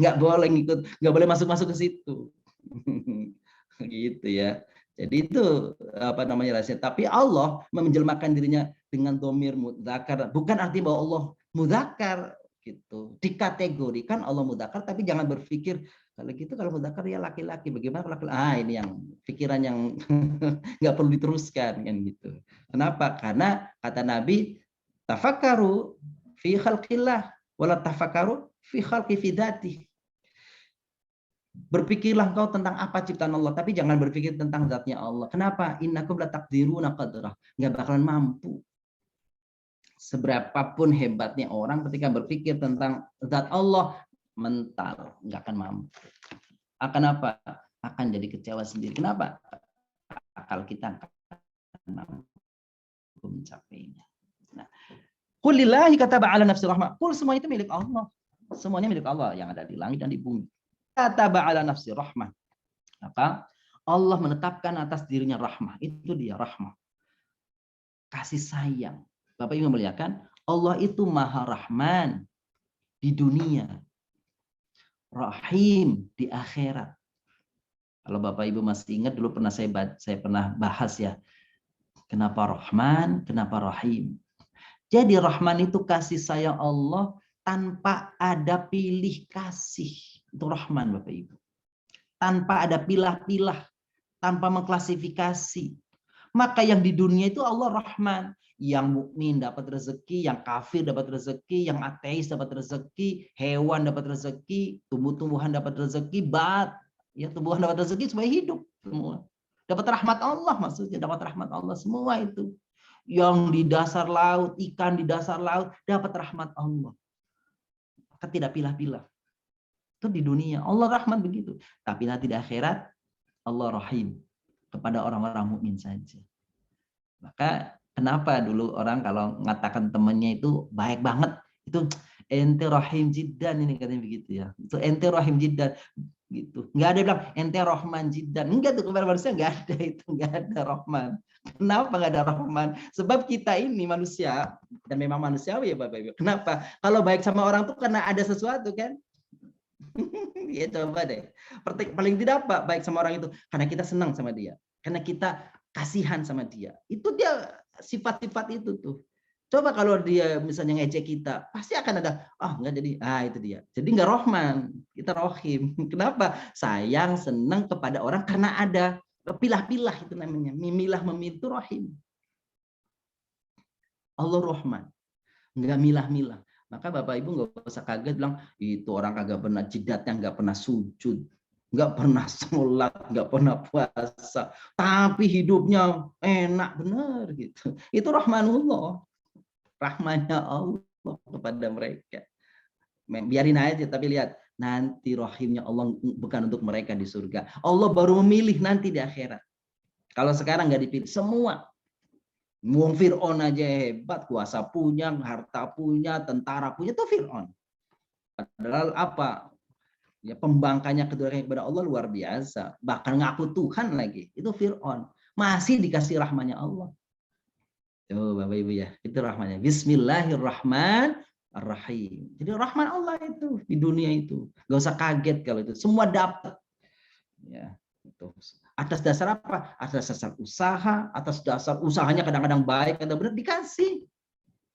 Nggak boleh ngikut, nggak boleh masuk-masuk ke situ. Gitu ya. Jadi itu apa namanya rahasia. Tapi Allah menjelmakan dirinya dengan domir mudzakkar. Bukan arti bahwa Allah mudzakkar gitu. Dikategorikan Allah mudzakkar, tapi jangan berpikir kalau mudzakkar ya laki-laki. Bagaimana kalau laki-laki? Ini yang pikiran yang nggak perlu diteruskan kan gitu. Kenapa? Karena kata Nabi, tafakkaru fi khalqillah wala tafakkaru fi khalqi fi dzati. Berpikirlah engkau tentang apa ciptaan Allah, tapi jangan berpikir tentang zatnya Allah. Kenapa? Innakum la taqdiruna qadrah. Nggak bakalan mampu. Seberapapun hebatnya orang ketika berpikir tentang zat Allah, mental, nggak akan mampu. Akan apa? Akan jadi kecewa sendiri. Kenapa? Akal kita akan mampu mencapainya. Nah, Qulillahi kataba ala nafsi rahmah. Kul semua itu milik Allah. Semuanya milik Allah yang ada di langit dan di bumi. Kataba ala nafsi rahmah. Maka Allah menetapkan atas dirinya rahmah. Itu dia rahmah. Kasih sayang. Bapak Ibu memuliakan, Allah itu Maha Rahman di dunia, Rahim di akhirat. Kalau Bapak Ibu masih ingat dulu pernah saya pernah bahas ya, kenapa Rahman, kenapa Rahim. Jadi Rahman itu kasih sayang Allah tanpa ada pilih kasih. Itu Rahman Bapak Ibu. Tanpa ada pilah-pilah, tanpa mengklasifikasi. Maka yang di dunia itu Allah Rahman. Yang mukmin dapat rezeki, yang kafir dapat rezeki, yang ateis dapat rezeki, hewan dapat rezeki, tumbuh-tumbuhan dapat rezeki, ya tumbuhan dapat rezeki supaya hidup semua. Dapat rahmat Allah, maksudnya dapat rahmat Allah semua itu. Yang di dasar laut, ikan di dasar laut dapat rahmat Allah. Maka tidak pilah-pilah. Itu di dunia Allah Rahman begitu. Tapi nanti di akhirat Allah Rahim kepada orang-orang mukmin saja. Maka kenapa dulu orang kalau mengatakan temannya itu baik banget, itu ente rahim jiddan, ini katanya begitu ya. Itu ente rahim jiddan gitu. Enggak ada bilang ente rahman jiddan. Enggak tuh, kepada manusia enggak ada itu, enggak ada rahman. Kenapa enggak ada rahman? Sebab kita ini manusia, dan memang manusiawi ya Bapak Ibu. Kenapa? Kalau baik sama orang tuh karena ada sesuatu kan? Ya coba deh. Paling tidak apa baik sama orang itu karena kita senang sama dia. Karena kita kasihan sama dia. Itu dia sifat-sifat itu tuh. Coba kalau dia misalnya ngejek kita, pasti akan ada, enggak jadi, itu dia. Jadi enggak Rahman, kita Rahim. Kenapa? Sayang, senang kepada orang karena ada pilah-pilah itu namanya. Mimilah memilih itu Rahim. Allah Rahman. Enggak milah-milah. Maka Bapak Ibu enggak usah kaget bilang, itu orang kagak pernah jidatnya, enggak pernah sujud. Nggak pernah sholat, nggak pernah puasa, tapi hidupnya enak benar gitu. Itu rahmanullah, rahmannya Allah kepada mereka. Biarin aja, tapi lihat nanti rahimnya Allah bukan untuk mereka di surga. Allah baru memilih nanti di akhirat. Kalau sekarang nggak dipilih semua. Wong Fir'aun aja hebat, kuasa punya, harta punya, tentara punya, itu Fir'aun. Padahal apa? Ya, pembangkannya kepada Allah luar biasa, bahkan ngaku Tuhan lagi. Itu Fir'aun, masih dikasih rahmanya Allah. Tuh Bapak Ibu ya, itu rahmanya. Bismillahirrahmanirrahim. Jadi rahman Allah itu di dunia itu, gak usah kaget kalau itu semua dapat. Ya, itu Atas dasar apa? Atas dasar usaha, atas dasar usahanya kadang-kadang baik, kadang benar dikasih.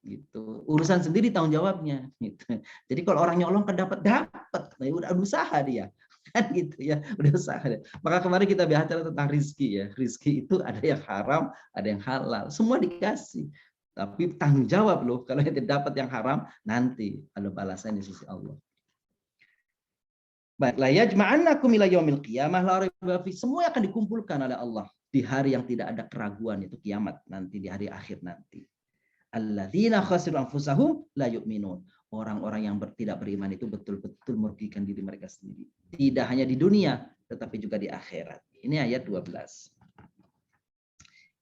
Gitu. Urusan sendiri tanggung jawabnya. Gitu. Jadi kalau orang nyolong kan dapat, nah, udah usaha dia. Kan gitu ya, udah usaha. Maka kemarin kita bicara tentang rizki ya. Rizki itu ada yang haram, ada yang halal. Semua dikasih. Tapi tanggung jawab loh, kalau yang dapat yang haram, nanti ada balasan di sisi Allah. Baik, la yajma'annakum ila yaumil qiyamah la raiba fi. Semua akan dikumpulkan oleh Allah di hari yang tidak ada keraguan, itu kiamat nanti, di hari akhir nanti. Alladzina khasiru anfusahum la yu'minun. Orang-orang yang tidak beriman itu betul-betul merugikan diri mereka sendiri. Tidak hanya di dunia, tetapi juga di akhirat. Ini ayat 12.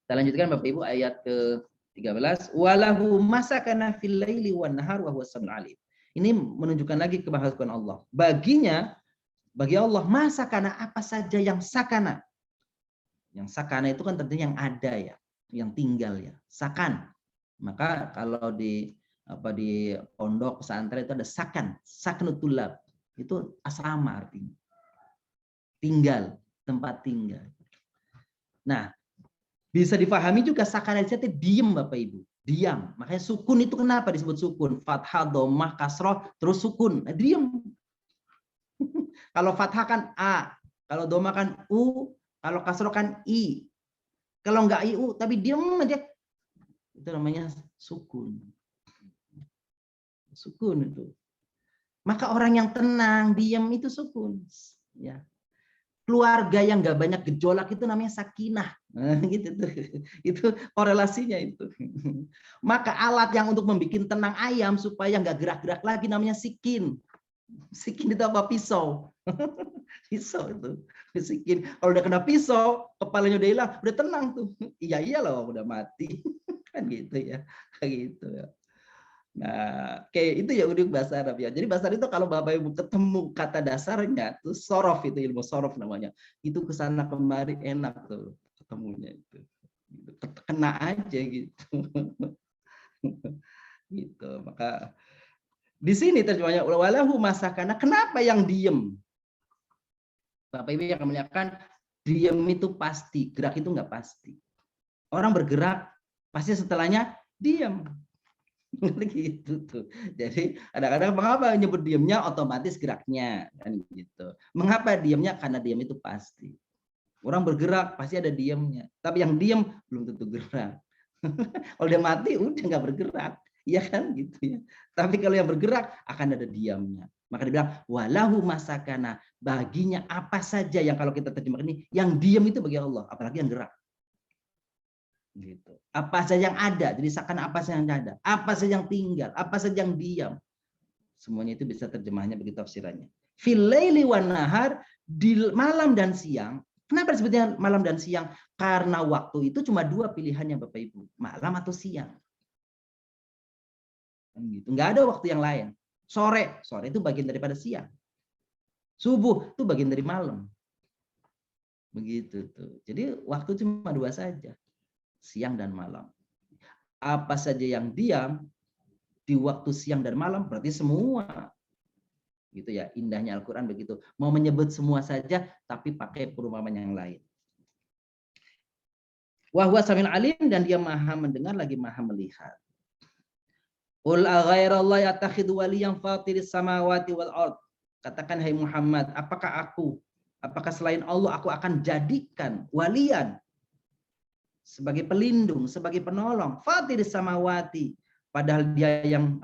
Kita lanjutkan Bapak Ibu ayat ke-13. Walahu masakana fil laili wan nahar wa huwas samiul alim. Ini menunjukkan lagi kebahagiaan Allah. Bagi Allah masakana apa saja yang sakana. Yang sakana itu kan tentunya yang ada ya, yang tinggal ya. Sakan. Maka kalau di pondok pesantren itu ada saknutulab, itu asrama artinya, tinggal, tempat tinggal. Nah, bisa difahami juga sakana itu diam Bapak Ibu, diam. Makanya sukun itu kenapa disebut sukun? Fathah, dhammah, kasroh, terus sukun, diam. Kalau fathah kan a, kalau dhammah kan u, kalau kasroh kan i. Kalau enggak i u tapi diam aja, itu namanya sukun. Sukun itu. Maka orang yang tenang, diam itu sukun. Ya. Keluarga yang nggak banyak gejolak itu namanya sakinah. Gitu tuh. Itu korelasinya itu. Maka alat yang untuk membuat tenang ayam supaya nggak gerak-gerak lagi namanya sikin. Sikin itu apa? Pisau. Pisau itu. Sikin. Kalau udah kena pisau, kepalanya udah hilang, udah tenang tuh. Iya iyalah udah mati. Kan gitu ya, kayak gitu ya. Nah, kayak itu ya udah bahasa Arab ya. Jadi bahasa Arab itu kalau Bapak Ibu ketemu kata dasarnya tuh sorof, itu ilmu sorof namanya. Itu kesana kemari enak tuh ketemunya itu. Kena aja gitu. Gitu. Maka di sini terjemahnya walahu masakana. Kenapa yang diem? Bapak Ibu yang kemuliaan, diem itu pasti, gerak itu nggak pasti. Orang bergerak pasti setelahnya diam. Gitu tuh. Jadi kadang-kadang mengapa nyebut diamnya otomatis geraknya kan gitu. Mengapa diamnya? Karena diam itu pasti. Orang bergerak pasti ada diamnya. Tapi yang diam belum tentu gerak. Kalau dia mati udah nggak bergerak. Iya kan gitu ya. Tapi kalau yang bergerak akan ada diamnya. Maka dibilang walahu masakana, baginya apa saja yang kalau kita terjemahkan ini yang diam itu bagi Allah, apalagi yang gerak. Gitu. Apa saja yang ada, jadi seakan apa saja yang ada, apa saja yang tinggal, apa saja yang diam, semuanya itu bisa terjemahnya begitu tafsirannya. Fil laili wan nahar, di malam dan siang. Kenapa disebutnya malam dan siang? Karena waktu itu cuma dua pilihannya Bapak Ibu, malam atau siang. Gitu. Nggak ada waktu yang lain. Sore itu bagian daripada siang. Subuh itu bagian dari malam. Begitu tuh. Jadi waktu cuma dua saja. Siang dan malam. Apa saja yang diam di waktu siang dan malam berarti semua. Gitu ya, indahnya Al-Qur'an begitu. Mau menyebut semua saja tapi pakai perumpamaan yang lain. Wa huwa samiul alim, dan dia Maha mendengar lagi Maha melihat. Qul aghairallahi attakhidhu waliyan fatiris samawati wal ard. Katakan hai Muhammad, apakah selain Allah aku akan jadikan walian sebagai pelindung, sebagai penolong, fatiris samawati, padahal dia yang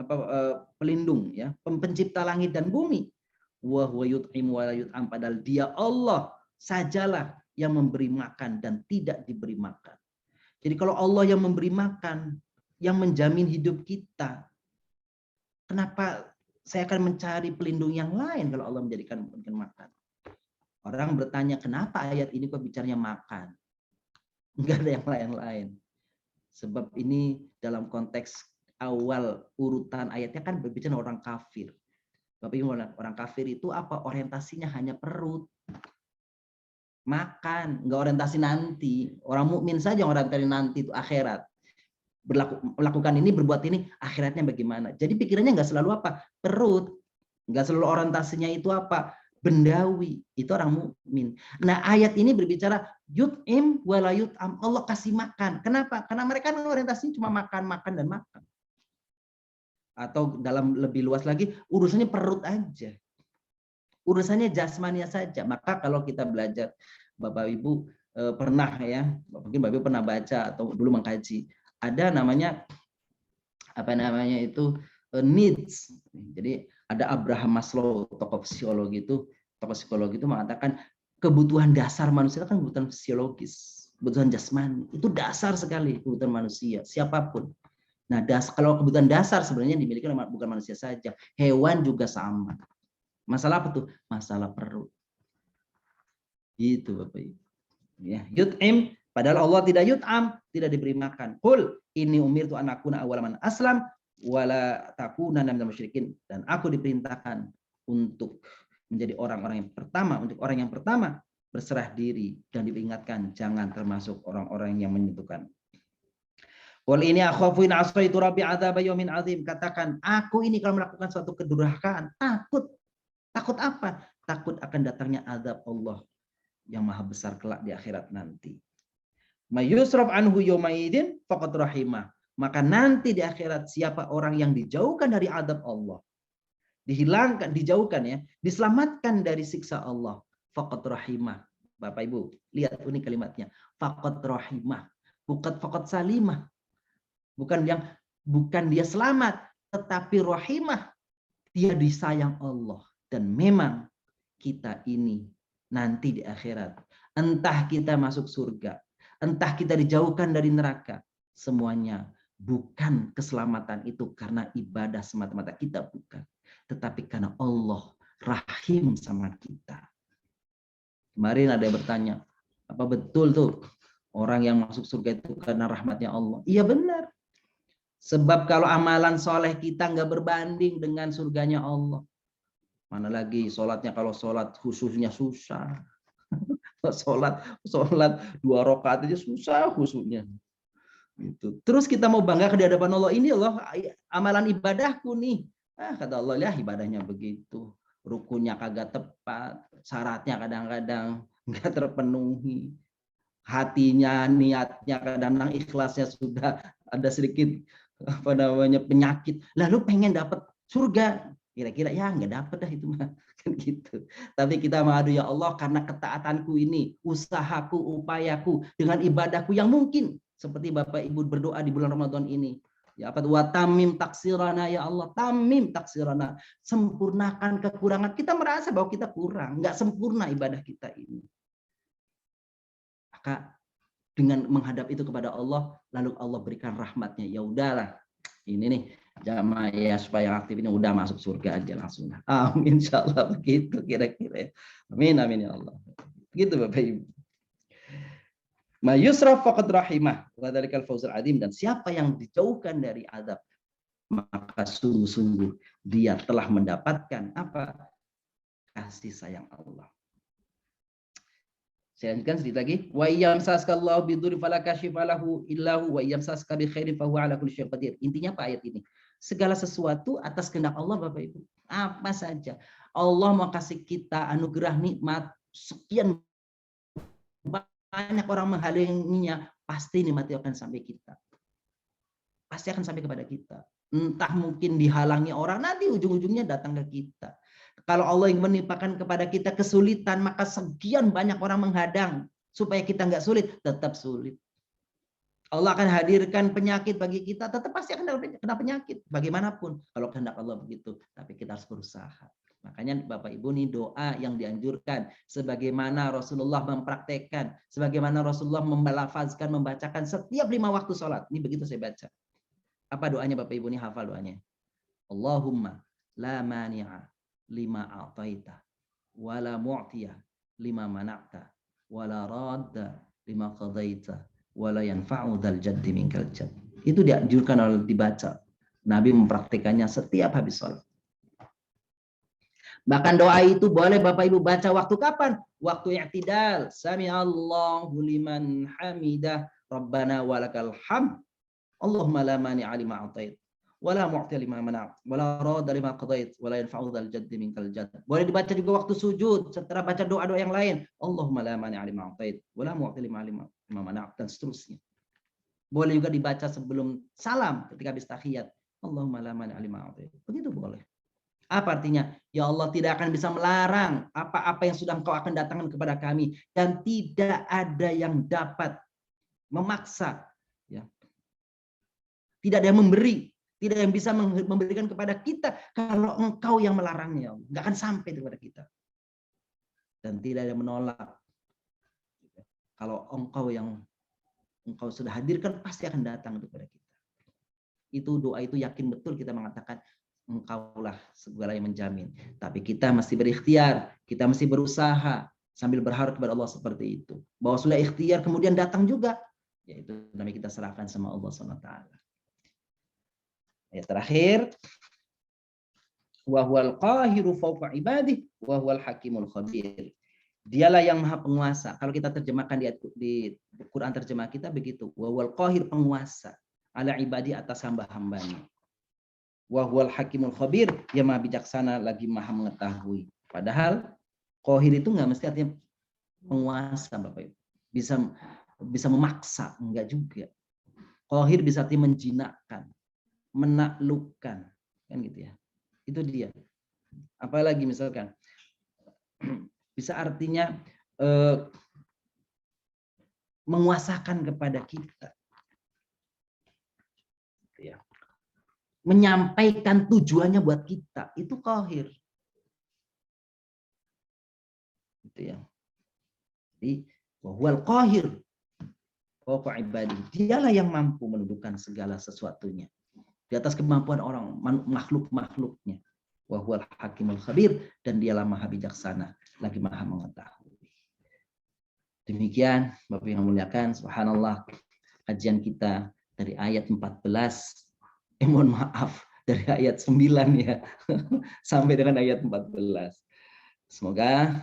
pelindung ya, pencipta langit dan bumi. Wa huwa yut'im wa la yut'am, padahal dia Allah sajalah yang memberi makan dan tidak diberi makan. Jadi kalau Allah yang memberi makan, yang menjamin hidup kita, kenapa saya akan mencari pelindung yang lain kalau Allah menjadikan makan? Orang bertanya, kenapa ayat ini kok bicaranya makan? Enggak ada yang lain-lain. Sebab ini dalam konteks awal urutan ayatnya kan berbicara orang kafir. Tapi orang kafir itu apa? Orientasinya hanya perut. Makan, enggak orientasi nanti. Orang mukmin saja orientasi nanti itu akhirat. Melakukan ini, berbuat ini, akhiratnya bagaimana? Jadi pikirannya enggak selalu apa? Perut. Enggak selalu orientasinya itu apa? bendawi, itu orang mukmin. Nah, ayat ini berbicara yut'im wala yut'am, Allah kasih makan. Kenapa? Karena mereka orientasinya cuma makan, makan dan makan. Atau dalam lebih luas lagi, urusannya perut aja. Urusannya jasmania saja. Maka kalau kita belajar, Bapak Ibu pernah ya, mungkin Bapak Ibu pernah baca atau dulu mengkaji, ada namanya needs. Jadi ada Abraham Maslow, tokoh psikologi itu mengatakan kebutuhan dasar manusia kan kebutuhan fisiologis, kebutuhan jasmani. Itu dasar sekali kebutuhan manusia, siapapun. Nah, kalau kebutuhan dasar sebenarnya dimiliki oleh bukan manusia saja, hewan juga sama. Masalah apa tuh? Masalah perut. Gitu Bapak Ibu. Ya, yut'im, padahal Allah tidak yut'am, tidak diberi makan. Qul inni umirtu an akuna awwala man aslam wala takunanna minal musyrikin, dan aku diperintahkan untuk menjadi orang-orang yang pertama, untuk orang yang pertama berserah diri, dan diperingatkan jangan termasuk orang-orang yang menyentuhkan. Qul ini akhafu in asaitu rabbi adzab yaumin azim, katakan aku ini kalau melakukan suatu kedurhakaan takut. Takut apa? Takut akan datangnya azab Allah yang maha besar kelak di akhirat nanti. Mayusraf anhu yaumaidin faqad rahimah. Maka nanti di akhirat siapa orang yang dijauhkan dari azab Allah, dihilangkan, dijauhkan ya, diselamatkan dari siksa Allah, faqad rahimah. Bapak Ibu, lihat ini kalimatnya. Faqad rahimah, bukan faqad salimah. Bukan dia selamat, tetapi rahimah, dia disayang Allah. Dan memang kita ini nanti di akhirat, entah kita masuk surga, entah kita dijauhkan dari neraka, semuanya bukan keselamatan itu karena ibadah semata-mata kita, bukan, tetapi karena Allah rahim sama kita. Kemarin ada yang bertanya, apa betul tuh orang yang masuk surga itu karena rahmatnya Allah? Iya benar. Sebab kalau amalan soleh kita nggak berbanding dengan surganya Allah. Mana lagi sholatnya, kalau sholat khususnya susah. sholat 2 rakaat aja susah khususnya. Gitu. Terus kita mau bangga di hadapan Allah, ini Allah amalan ibadahku nih. Kata Allah, ya ibadahnya begitu. Rukunnya kagak tepat, syaratnya kadang-kadang nggak terpenuhi. Hatinya, niatnya kadang-kadang ikhlasnya sudah ada sedikit penyakit. Lalu pengen dapat surga, kira-kira ya nggak dapat dah itu mah, kan gitu. Tapi kita mengadu, ya Allah, karena ketaatanku ini, usahaku, upayaku, dengan ibadahku yang mungkin, seperti Bapak Ibu berdoa di bulan Ramadan ini, ya apa, wa tamim taksirana, ya Allah, tamim taksirana, sempurnakan kekurangan. Kita merasa bahwa kita kurang, nggak sempurna ibadah kita ini. Maka dengan menghadap itu kepada Allah, lalu Allah berikan rahmatnya, ya udahlah, ini nih jamaah ya, supaya yang aktif ini udah masuk surga aja langsung. Amin, insyaallah begitu kira-kira. Amin amin ya Allah. Begitu Bapak Ibu. Ma yusraf faqad rahimah wa dzalikal fawzul adzim, dan siapa yang dijauhkan dari azab, maka sungguh-sungguh dia telah mendapatkan apa? Kasih sayang Allah. Saya lanjutkan sedikit lagi. Wa yamsaskallahu bidurri fala kashifa lahu illa hu wa yamsaska bi khairin fa huwa ala kulli syai'in qadir. Intinya apa ayat ini? Segala sesuatu atas kehendak Allah Bapak Ibu. Apa saja. Allah mau kasih kita anugerah nikmat, sekian banyak orang menghalanginya, pasti nikmat itu akan sampai kita. Pasti akan sampai kepada kita. Entah mungkin dihalangi orang, nanti ujung-ujungnya datang ke kita. Kalau Allah yang menimpakan kepada kita kesulitan, maka sekian banyak orang menghadang supaya kita nggak sulit, tetap sulit. Allah akan hadirkan penyakit bagi kita, tetap pasti akan kena penyakit bagaimanapun kalau kehendak Allah begitu. Tapi kita harus berusaha. Makanya Bapak Ibu nih doa yang dianjurkan, sebagaimana Rasulullah mempraktekkan, sebagaimana Rasulullah melafazkan, membacakan setiap 5 waktu sholat. Ini begitu saya baca. Apa doanya Bapak Ibu nih, hafal doanya? Allahumma la mani'a lima a'taita wala mu'tiya lima mana'ta wala radda lima qadaita wala yanfa'u dzal jaddi minkal jadd. Itu dianjurkan oleh dibaca. Nabi mempraktikannya setiap habis sholat. Bahkan doa itu boleh Bapak Ibu baca waktu kapan? Waktu i'tidal. Sami Allahu liman hamidah, Rabbana walakal hamd. Allahumma la mani'a lima a'tait wala mu'ti lima mana', wala radda lima qadait, wala yanfa'u dzal jaddi minkal jadd. Boleh dibaca juga waktu sujud setelah baca doa-doa yang lain. Allahumma la mani'a lima a'tait, wala mu'ti lima mana', dan seterusnya. Boleh juga dibaca sebelum salam ketika habis tahiyat. Allahumma la mani'a lima a'tait. Begitu boleh. Apa artinya? Ya Allah tidak akan bisa melarang apa-apa yang sudah Engkau akan datangkan kepada kami, dan tidak ada yang dapat memaksa, ya. Tidak ada yang memberi, tidak ada yang bisa memberikan kepada kita kalau Engkau yang melarangnya. Nggak akan sampai kepada kita. Dan tidak ada yang menolak. Kalau Engkau sudah hadirkan, pasti akan datang kepada kita. Itu doa itu yakin betul kita mengatakan Engkaulah segala yang menjamin. Tapi kita masih berikhtiar, kita masih berusaha sambil berharap kepada Allah seperti itu. Bahwa sudah ikhtiar kemudian datang juga, yaitu namanya kita serahkan sama Allah SWT. Ayat terakhir, wa huwal qahiru fawqa ibadih wa huwal hakimul khabir. Dialah yang maha penguasa. Kalau kita terjemahkan di Quran terjemah kita begitu, wa huwal qahir, penguasa ala ibadi, atas hamba-hambanya. Wa huwal hakimul khabir, dia maha bijaksana lagi maha mengetahui. Padahal qahir itu nggak mesti artinya penguasa, Bapak Ibu. Bisa memaksa, enggak juga. Qahir bisa artinya menjinakkan, menaklukkan, kan gitu ya. Itu dia. Apalagi misalkan bisa artinya menguasakan kepada kita, ya. Menyampaikan tujuannya buat kita, itu qahir. Gitu ya. Jadi wal qahir fawqa ibadi, dialah yang mampu menundukkan segala sesuatunya di atas kemampuan orang makhluk-makhluknya. Wa huwal hakimul khabir, dan dialah maha bijaksana lagi maha mengetahui. Demikian Bapak yang muliakan, subhanallah, kajian kita dari ayat 14, mohon maaf, dari ayat 9 ya sampai dengan ayat 14. Semoga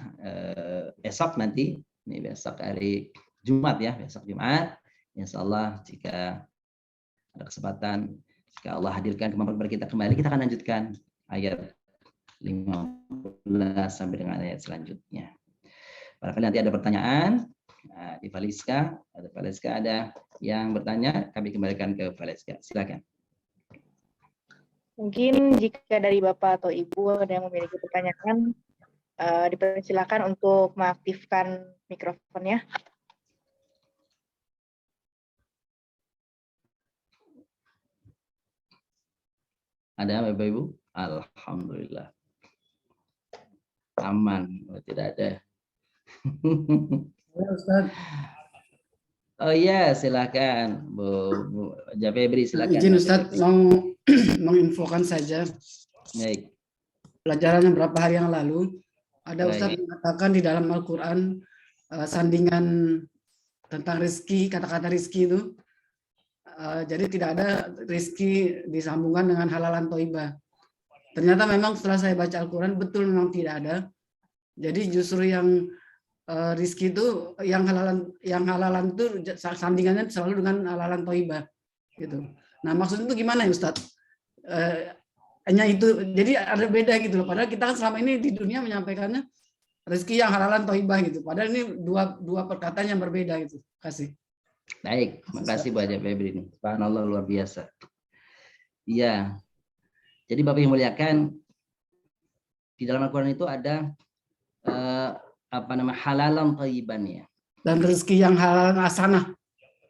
besok nanti, ini besok hari Jumat ya, besok Jumat, insya Allah jika ada kesempatan, jika Allah hadirkan kemampuan kepada kita kembali, kita akan lanjutkan ayat 15 sampai dengan ayat selanjutnya. Barangkali nanti ada pertanyaan di Valeska, ada yang bertanya, kami kembalikan ke Valeska. Silakan. Mungkin jika dari Bapak atau Ibu ada yang memiliki pertanyaan, dipersilakan untuk mengaktifkan mikrofonnya. Ada Bapak Ibu? Alhamdulillah. Aman, tidak ada. Ya, Ustaz. Oh iya, silakan Bu Febri, silakan. Izin Ustaz, mau menginfokan saja. Baik. Pelajaran yang berapa hari yang lalu, ada Ustaz Baik. mengatakan di dalam Al-Quran sandingan tentang rizki, kata-kata rizki itu. Jadi tidak ada rizki disambungkan dengan halalan toibah. Ternyata memang setelah saya baca Al-Quran, betul memang tidak ada. Jadi justru yang rizki itu yang halalan itu sandingannya selalu dengan halalan toibah gitu. Nah maksud itu gimana ya Ustadz? Hanya itu, jadi ada beda gitu loh. Padahal kita kan selama ini di dunia menyampaikannya rezeki yang halalan toibah gitu. Padahal ini dua perkataan yang berbeda gitu. Kasih. Baik, makasih Bu Febri ini. Subhanallah, luar biasa. Iya. Jadi Bapak yang muliakan, di dalam Al-Quran itu ada halalan thayyiban ya. Dan rezeki yang halal hasanah.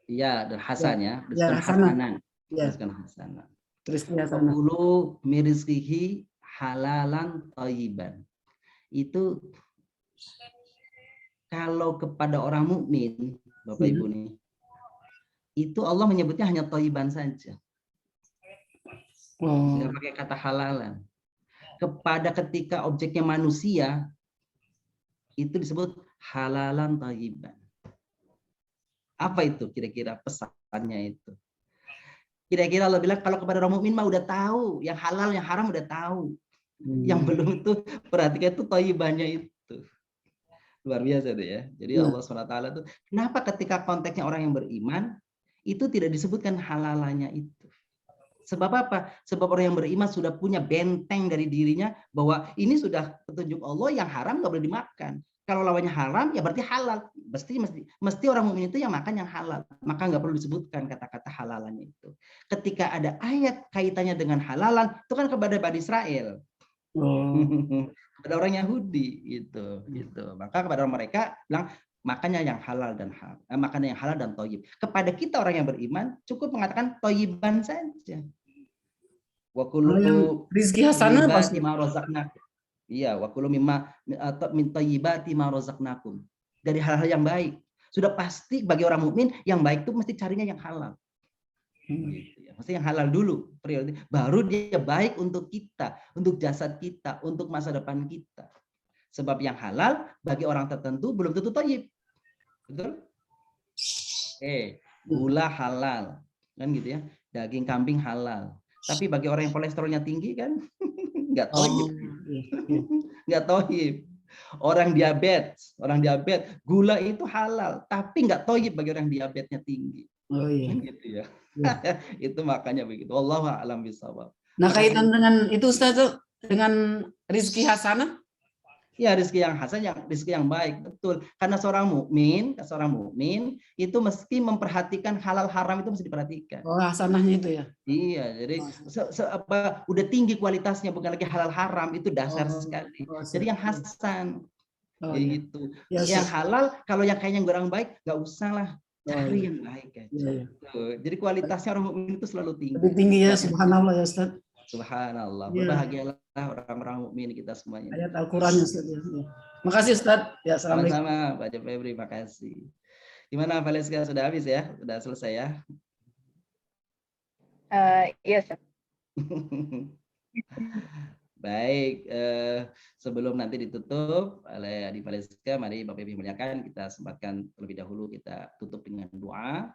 Iya, dan hasan ya. Ya, hasanan. Ya. Hasanah. Rezeki hasanah. Fakulu mirizkihi halalan thayyiban. Itu kalau kepada orang mukmin, Bapak Ibu nih, itu Allah menyebutnya hanya thayyiban saja. Nggak pakai kata halalan. Kepada ketika objeknya manusia, itu disebut halalan thayyiban. Apa itu kira-kira pesannya itu? Kira-kira Allah bilang kalau kepada orang mukmin mah udah tahu, yang halal yang haram udah tahu. Yang belum itu perhatikan itu thayyibannya itu. Luar biasa tuh ya. Jadi Allah SWT itu kenapa ketika konteksnya orang yang beriman itu tidak disebutkan halalannya itu. Sebab apa? Sebab orang yang beriman sudah punya benteng dari dirinya bahwa ini sudah petunjuk Allah, yang haram nggak boleh dimakan. Kalau lawannya haram, ya berarti halal. Mesti orang mukmin itu yang makan yang halal. Maka nggak perlu disebutkan kata-kata halalannya itu. Ketika ada ayat kaitannya dengan halalan, itu kan kepada Bani Israel. Kepada orang Yahudi gitu. Maka kepada mereka bilang makannya yang halal dan makannya yang halal dan thayyib. Kepada kita orang yang beriman cukup mengatakan thayyiban saja. Wa kullu rizki hasanah thayyibati ma razaqnakum. Iya, wa kullu mimma min thayyibati ma razaqnakum. Dari hal-hal yang baik. Sudah pasti bagi orang mukmin yang baik itu mesti carinya yang halal. Gitu ya. Mesti yang halal dulu prioritas. Baru dia baik untuk kita, untuk jasad kita, untuk masa depan kita. Sebab yang halal bagi orang tertentu belum tentu thayyib. Betul? Gula halal, kan gitu ya. Daging kambing halal. Tapi bagi orang yang kolesterolnya tinggi kan nggak thayyib. Nggak thayyib. Orang diabetes, gula itu halal, tapi nggak thayyib bagi orang diabetesnya tinggi. Kan gitu ya. Itu makanya begitu. Wallahu a'lam bishawab. Nah, kaitan dengan itu Ustaz, dengan rizki hasanah? Ya, rezeki yang hasan, rezeki yang baik, betul. Karena seorang mukmin itu mesti memperhatikan halal haram, itu mesti diperhatikan. Oh, hasanahnya itu ya. Iya, jadi udah tinggi kualitasnya, bukan lagi halal haram, itu dasar sekali. Jadi yang hasan, gitu. Yang halal, kalau yang kayaknya kurang baik, nggak usah lah, cari yang baik aja. Jadi kualitasnya orang mukmin itu selalu tinggi. Lebih tinggi ya, subhanallah ya Ustaz. Subhanallah, berbahagialah orang-orang mukmin kita semuanya. Ayat Al-Quran ya Ustaz. Makasih Ustaz. Ya, assalamualaikum. Sama-sama Pak Febri, makasih. Gimana Valeska, sudah habis ya? Sudah selesai ya? Iya, Ustaz. Baik, sebelum nanti ditutup oleh Adi Valeska, mari Bapak Ibu muliakan, kita sempatkan terlebih dahulu kita tutup dengan doa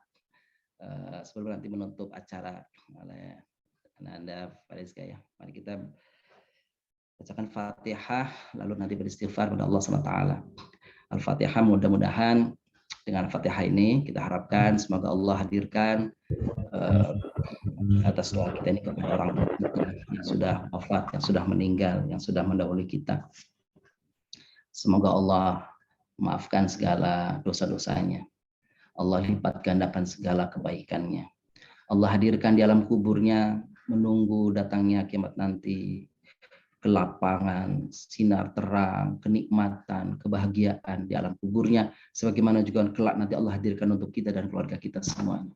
sebelum nanti menutup acara oleh Anda Valeska ya. Mari kita bacakan Fatihah, lalu nanti beristighfar kepada Allah SWT. Al-Fatihah, mudah-mudahan dengan Fatihah ini kita harapkan semoga Allah hadirkan atas doa kita ini kepada orang yang sudah wafat, yang sudah meninggal, yang sudah mendahului kita. Semoga Allah maafkan segala dosa-dosanya. Allah lipat gandakan segala kebaikannya. Allah hadirkan di alam kuburnya, menunggu datangnya kiamat nanti, kelapangan, sinar terang, kenikmatan, kebahagiaan di alam kuburnya, sebagaimana juga kelak nanti Allah hadirkan untuk kita dan keluarga kita semuanya.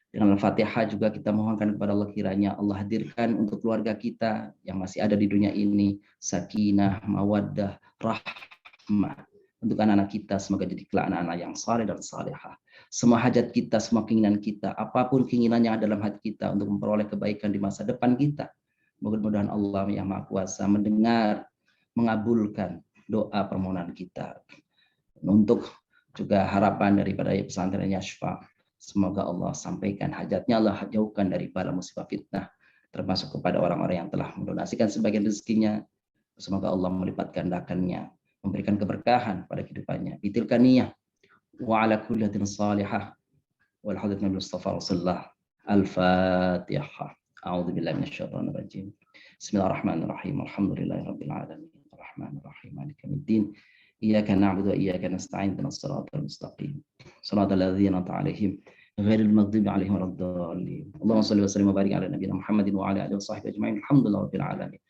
Dengan Al-Fatihah juga kita mohonkan kepada Allah, kiranya Allah hadirkan untuk keluarga kita yang masih ada di dunia ini sakinah, mawaddah, rahmah. Untuk anak-anak kita semoga jadi kelak anak-anak yang saleh dan salehah. Semua hajat kita, semua keinginan kita, apapun keinginan yang ada dalam hati kita untuk memperoleh kebaikan di masa depan kita, mudah-mudahan Allah yang Maha Kuasa mendengar, mengabulkan doa permohonan kita. Untuk juga harapan daripada pesantren Yashfa, semoga Allah sampaikan hajatnya, Allah jauhkan dari bala musibah fitnah, termasuk kepada orang-orang yang telah mendonasikan sebagian rezekinya. Semoga Allah melipat gandakannya, memberikan keberkahan pada kehidupannya. Bitilkan niyah wa ala kulli hadin salihah wal hadith Nabi Mustafa Rasulullah. Al-Fatihah. A'udzu billahi minasyaitonir rajim. Bismillahirrahmanirrahim. Alhamdulillahirabbil alamin. Arrahmanirrahim. Maliki yaumiddin. Iyyaka na'budu wa iyyaka nasta'in. Ihdinas siratal mustaqim. Shiratal ladzina an'amta 'alaihim ghairil maghdubi 'alaihim waladdallin. Allahumma shalli wa sallim wa barik 'ala nabiyyina Muhammadin wa 'ala alihi wa sahbihi ajma'in. Alhamdulillahirabbil alamin.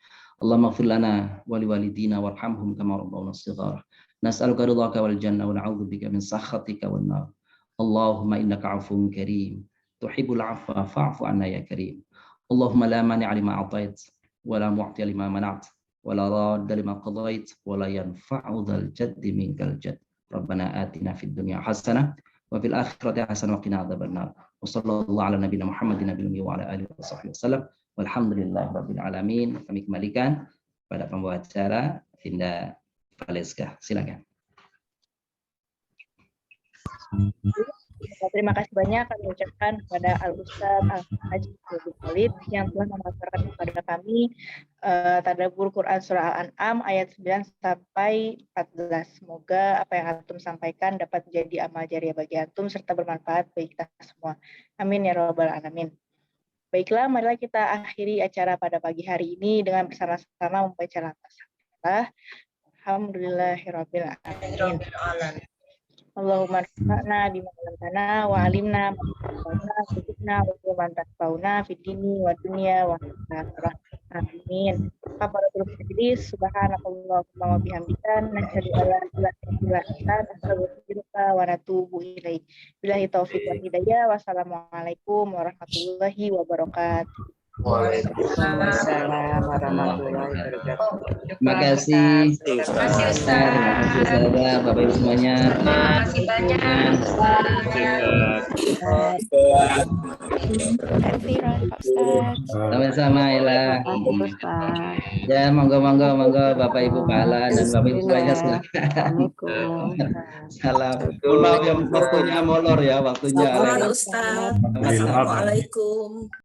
Allahumma ighfir lana wa liwalidina warhamhum kama rabbawna shighara. Nas'aluka ridhaka wal jannah wa na'udzubika min sakhatika wan nar. Allahumma innaka 'afuwwun karim, tuhibbul 'afwa fa'fu 'anna ya karim. Allahumma la mani'a lima a'tait wa la mu'tiya lima mana'at wa la radda lima qadait wa la yanfa'u dzal jaddi minkal jadd. Rabbana atina fid dunya hasanah wa fil akhirati hasanah wa qina adzabannar. Wa sallallahu ala nabiyyina Muhammadin nabiyyi wa ala alihi washabbihi wasallam. Walhamdulillahirabbil alamin. Kami kembalikan pada pembawa acara Dinda Valeska. Silakan. Terima kasih banyak kami ucapkan kepada Al-Ustaz Al-Haji Abdul Khalid yang telah memaparkan kepada kami Tadabbur Quran Surah Al-An'am ayat 9 sampai 14. Semoga apa yang Antum sampaikan dapat menjadi amal jariah bagi Antum serta bermanfaat bagi kita semua. Amin ya rabbal alamin. Baiklah, marilah kita akhiri acara pada pagi hari ini dengan bersama-sama membaca lafaz hamdalah. Alhamdulillahirabbil alamin. Allahumma rfa'na bima 'allamtana wa 'allimna ma yanfa'una warzuqna wa man tanfa'una fid dini wa dunya wa akhirah. Amin. Kafaratul majlis, subhanakallahumma wa bihamdika nasyhadu an la ilaha illa anta nastaghfiruka wa natubu ilaik. Billahi taufiq wal hidayah. Wassalamualaikum warahmatullahi wabarakatuh. Waalaikumsalam warahmatullahi wabarakatuh. Terima kasih. Terima kasih, Ustaz. Terima kasih saudara, Bapak Ibu semuanya. Terima kasih banyak. Sama-sama Ella. Ya, monggo Bapak Ibu pahala dan Bapak Ibu semuanya silakan. Salam. Mohon maaf yang waktunya molor ya, waktunya. Ustaz. Assalamualaikum.